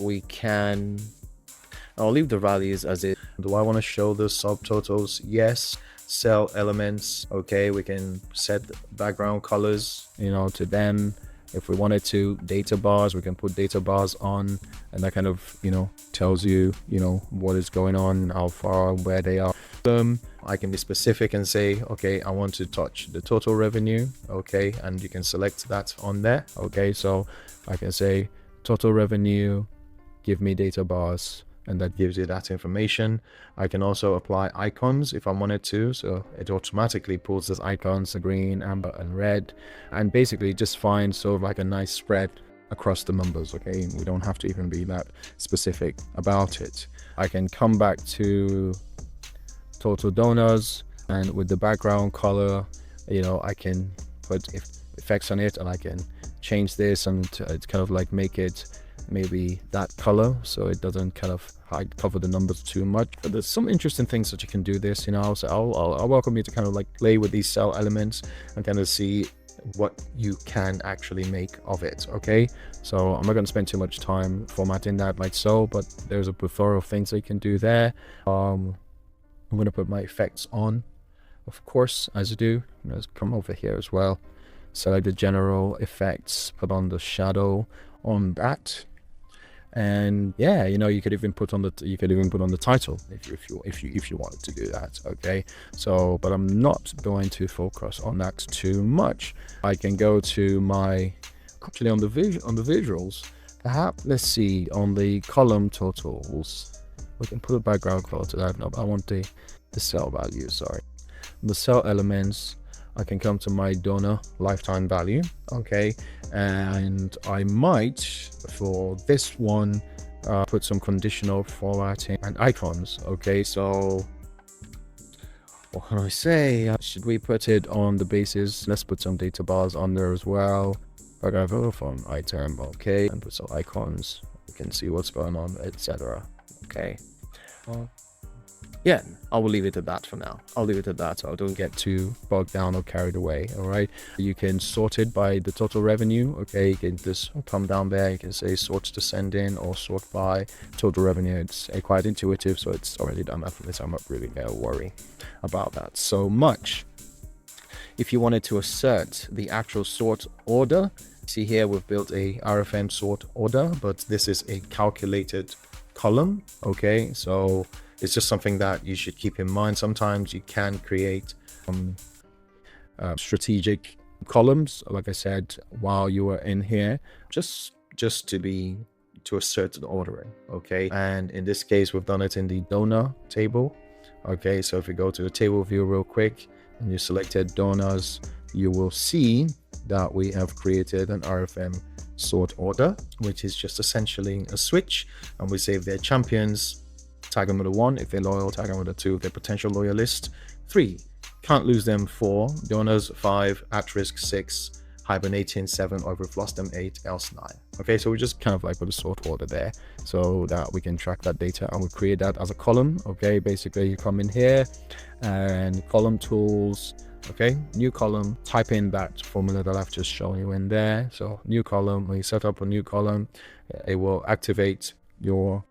I'll leave the values as it. Do I want to show the subtotals? Yes. Cell elements, okay, we can set background colors to them. If we wanted to, data bars, we can put data bars on, and that kind of tells you what is going on, how far, where they are. I can be specific and say, okay, I want to touch the total revenue, okay, and you can select that on there. Okay, so I can say total revenue, give me data bars, and that gives you that information. I can also apply icons if I wanted to, so it automatically pulls those icons, the green, amber, and red, and basically just finds sort of like a nice spread across the numbers. Okay, we don't have to even be that specific about it. I can come back to total donors, and with the background color, I can put effects on it, and I can change this and it's kind of like make it maybe that color so it doesn't kind of cover the numbers too much. But there's some interesting things that you can do this, so I'll welcome you to kind of like play with these cell elements and kind of see what you can actually make of it. Okay, so I'm not going to spend too much time formatting that like so, but there's a plethora of things that you can do there. I'm going to put my effects on, of course, as I do. Let's come over here as well, select the general effects, put on the shadow on that, and yeah, you could even put on the title if you wanted to do that. Okay, so but I'm not going to focus on that too much. I can go to my actually on the visuals, perhaps. Let's see, on the column totals, we can put a background color to that. No, I want the cell value, sorry. The cell elements, I can come to my donor lifetime value, okay, and I might, for this one, put some conditional formatting and icons. Okay, so what can I say? Should we put it on the basis? Let's put some data bars on there as well. Paragraph from item, okay, and put some icons. You can see what's going on, etc. Okay. Yeah, I will leave it at that for now. I'll leave it at that so I don't get too bogged down or carried away. All right, you can sort it by the total revenue. Okay, you can just come down there, you can say sort descending or sort by total revenue. It's quite intuitive, so it's already done that for me, so I'm not really gonna worry about that so much. If you wanted to assert the actual sort order, see here we've built a RFM sort order, but this is a calculated column. Okay, so it's just something that you should keep in mind. Sometimes you can create strategic columns, like I said, while you are in here, just to assert the ordering. Okay, and in this case we've done it in the donor table. Okay, so if you go to the table view real quick and you selected donors, you will see that we have created an RFM sort order, which is just essentially a switch, and we save their champions, tag them with a 1 if they're loyal, tag them with a 2 if they're potential loyalist, 3 can't lose them, 4 donors, 5 at risk, 6 hibernating, 7 or if we've lost them, 8 else 9. Okay, so we just kind of like put a sort order there so that we can track that data, and we create that as a column. Okay, basically you come in here and column tools. Okay, new column, type in that formula that I've just shown you in there. So new column, when you set up a new column, it will activate your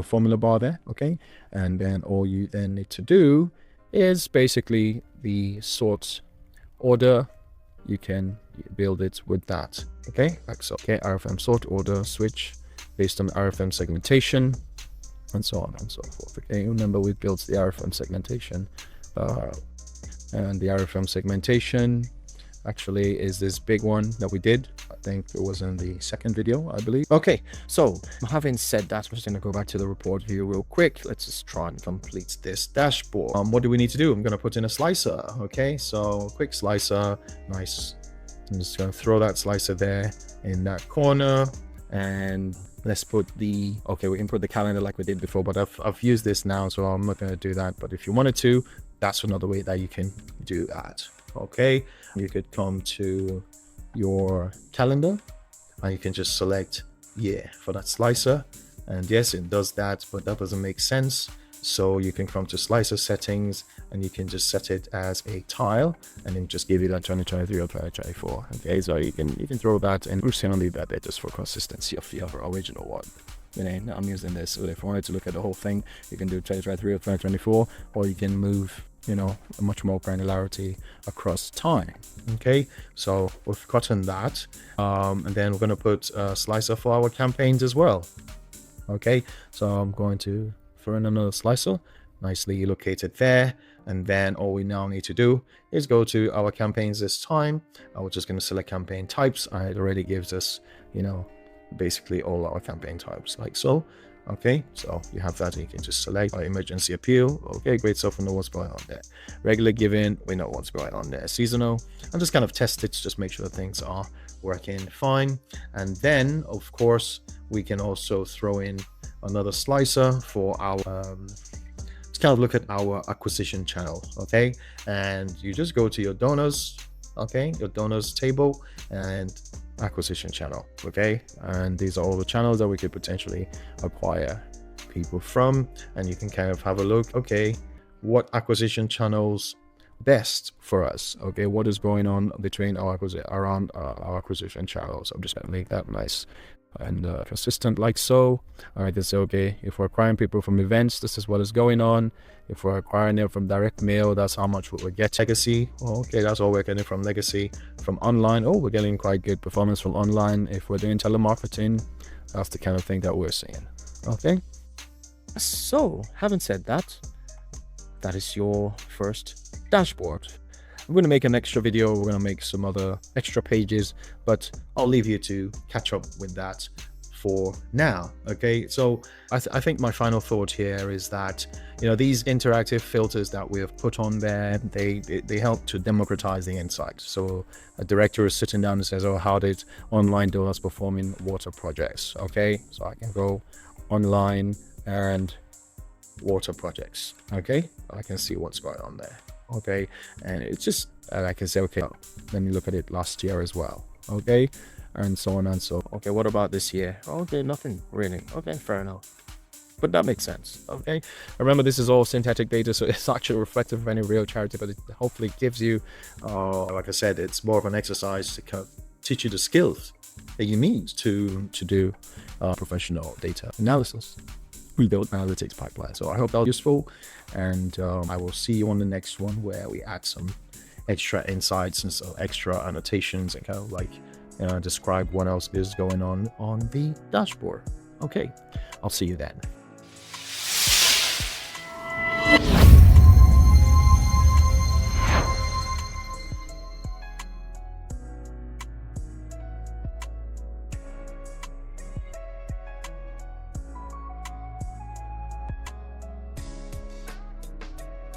formula bar there. Okay, and then all you then need to do is basically the sort order. You can build it with that. Okay, like so. Okay, RFM sort order switch based on RFM segmentation and so on and so forth. Okay, remember we built the RFM segmentation, and the RFM segmentation actually is this big one that we did. I think it was in the second video, I believe. Okay, so having said that, I'm just going to go back to the report view real quick. Let's just try and complete this dashboard. What do we need to do? I'm going to put in a slicer. Okay, so quick slicer, nice. I'm just going to throw that slicer there in that corner. and let's put the, okay, we input the calendar like we did before, but I've used this now, so I'm not going to do that. But if you wanted to, that's another way that you can do that. Okay, you could come to your calendar and you can just select for that slicer, and yes, it does that, but that doesn't make sense. So you can come to slicer settings and you can just set it as a tile, and then just give it a 2023 or 2024. Okay, so you can throw that, and we're going to leave that there just for consistency of the original one. I'm using this, so if you wanted to look at the whole thing, you can do 2023 or 2024, or you can move, a much more granularity across time. Okay, so we've gotten that, and then we're going to put a slicer for our campaigns as well. Okay, so I'm going to throw in another slicer, nicely located there, and then all we now need to do is go to our campaigns this time. We're just going to select campaign types, and it already gives us, basically all our campaign types, like so. Okay, so you have that, and you can just select our emergency appeal. Okay, great stuff, we know what's going on there. Regular giving, we know what's going on there. Seasonal, and just kind of test it to just make sure things are working fine. And then of course we can also throw in another slicer for our let's kind of look at our acquisition channel. Okay, and you just go to your donors, okay, your donors table, and acquisition channel. Okay, and these are all the channels that we could potentially acquire people from, and you can kind of have a look, okay, what acquisition channels best for us. Okay, what is going on between our acquisition channels. I'm just gonna make that nice and consistent, like so. All right, this is okay. If we're acquiring people from events, this is what is going on. If we're acquiring them from direct mail, that's how much we get. Legacy, okay, that's all we're getting from legacy. From online, we're getting quite good performance from online. If we're doing telemarketing, that's the kind of thing that we're seeing. Okay, so having said that, that is your first dashboard. I'm going to make an extra video, we're going to make some other extra pages, but I'll leave you to catch up with that for now. Okay, so I think my final thought here is that these interactive filters that we have put on there, they help to democratize the insight. So a director is sitting down and says, how did online donors perform in water projects? Okay, so I can go online and water projects. Okay, I can see what's going on there. Okay, and it's just I can say, okay, let me look at it last year as well. Okay, and so on and so. Okay, what about this year? Okay, nothing really. Okay, fair enough, but that makes sense. Okay, remember, this is all synthetic data, so it's actually reflective of any real charity, but it hopefully gives you like I said, it's more of an exercise to kind of teach you the skills that you need to do professional data analysis. We build analytics pipeline. So I hope that was useful, and I will see you on the next one, where we add some extra insights and some extra annotations and kind of like describe what else is going on the dashboard. Okay, I'll see you then.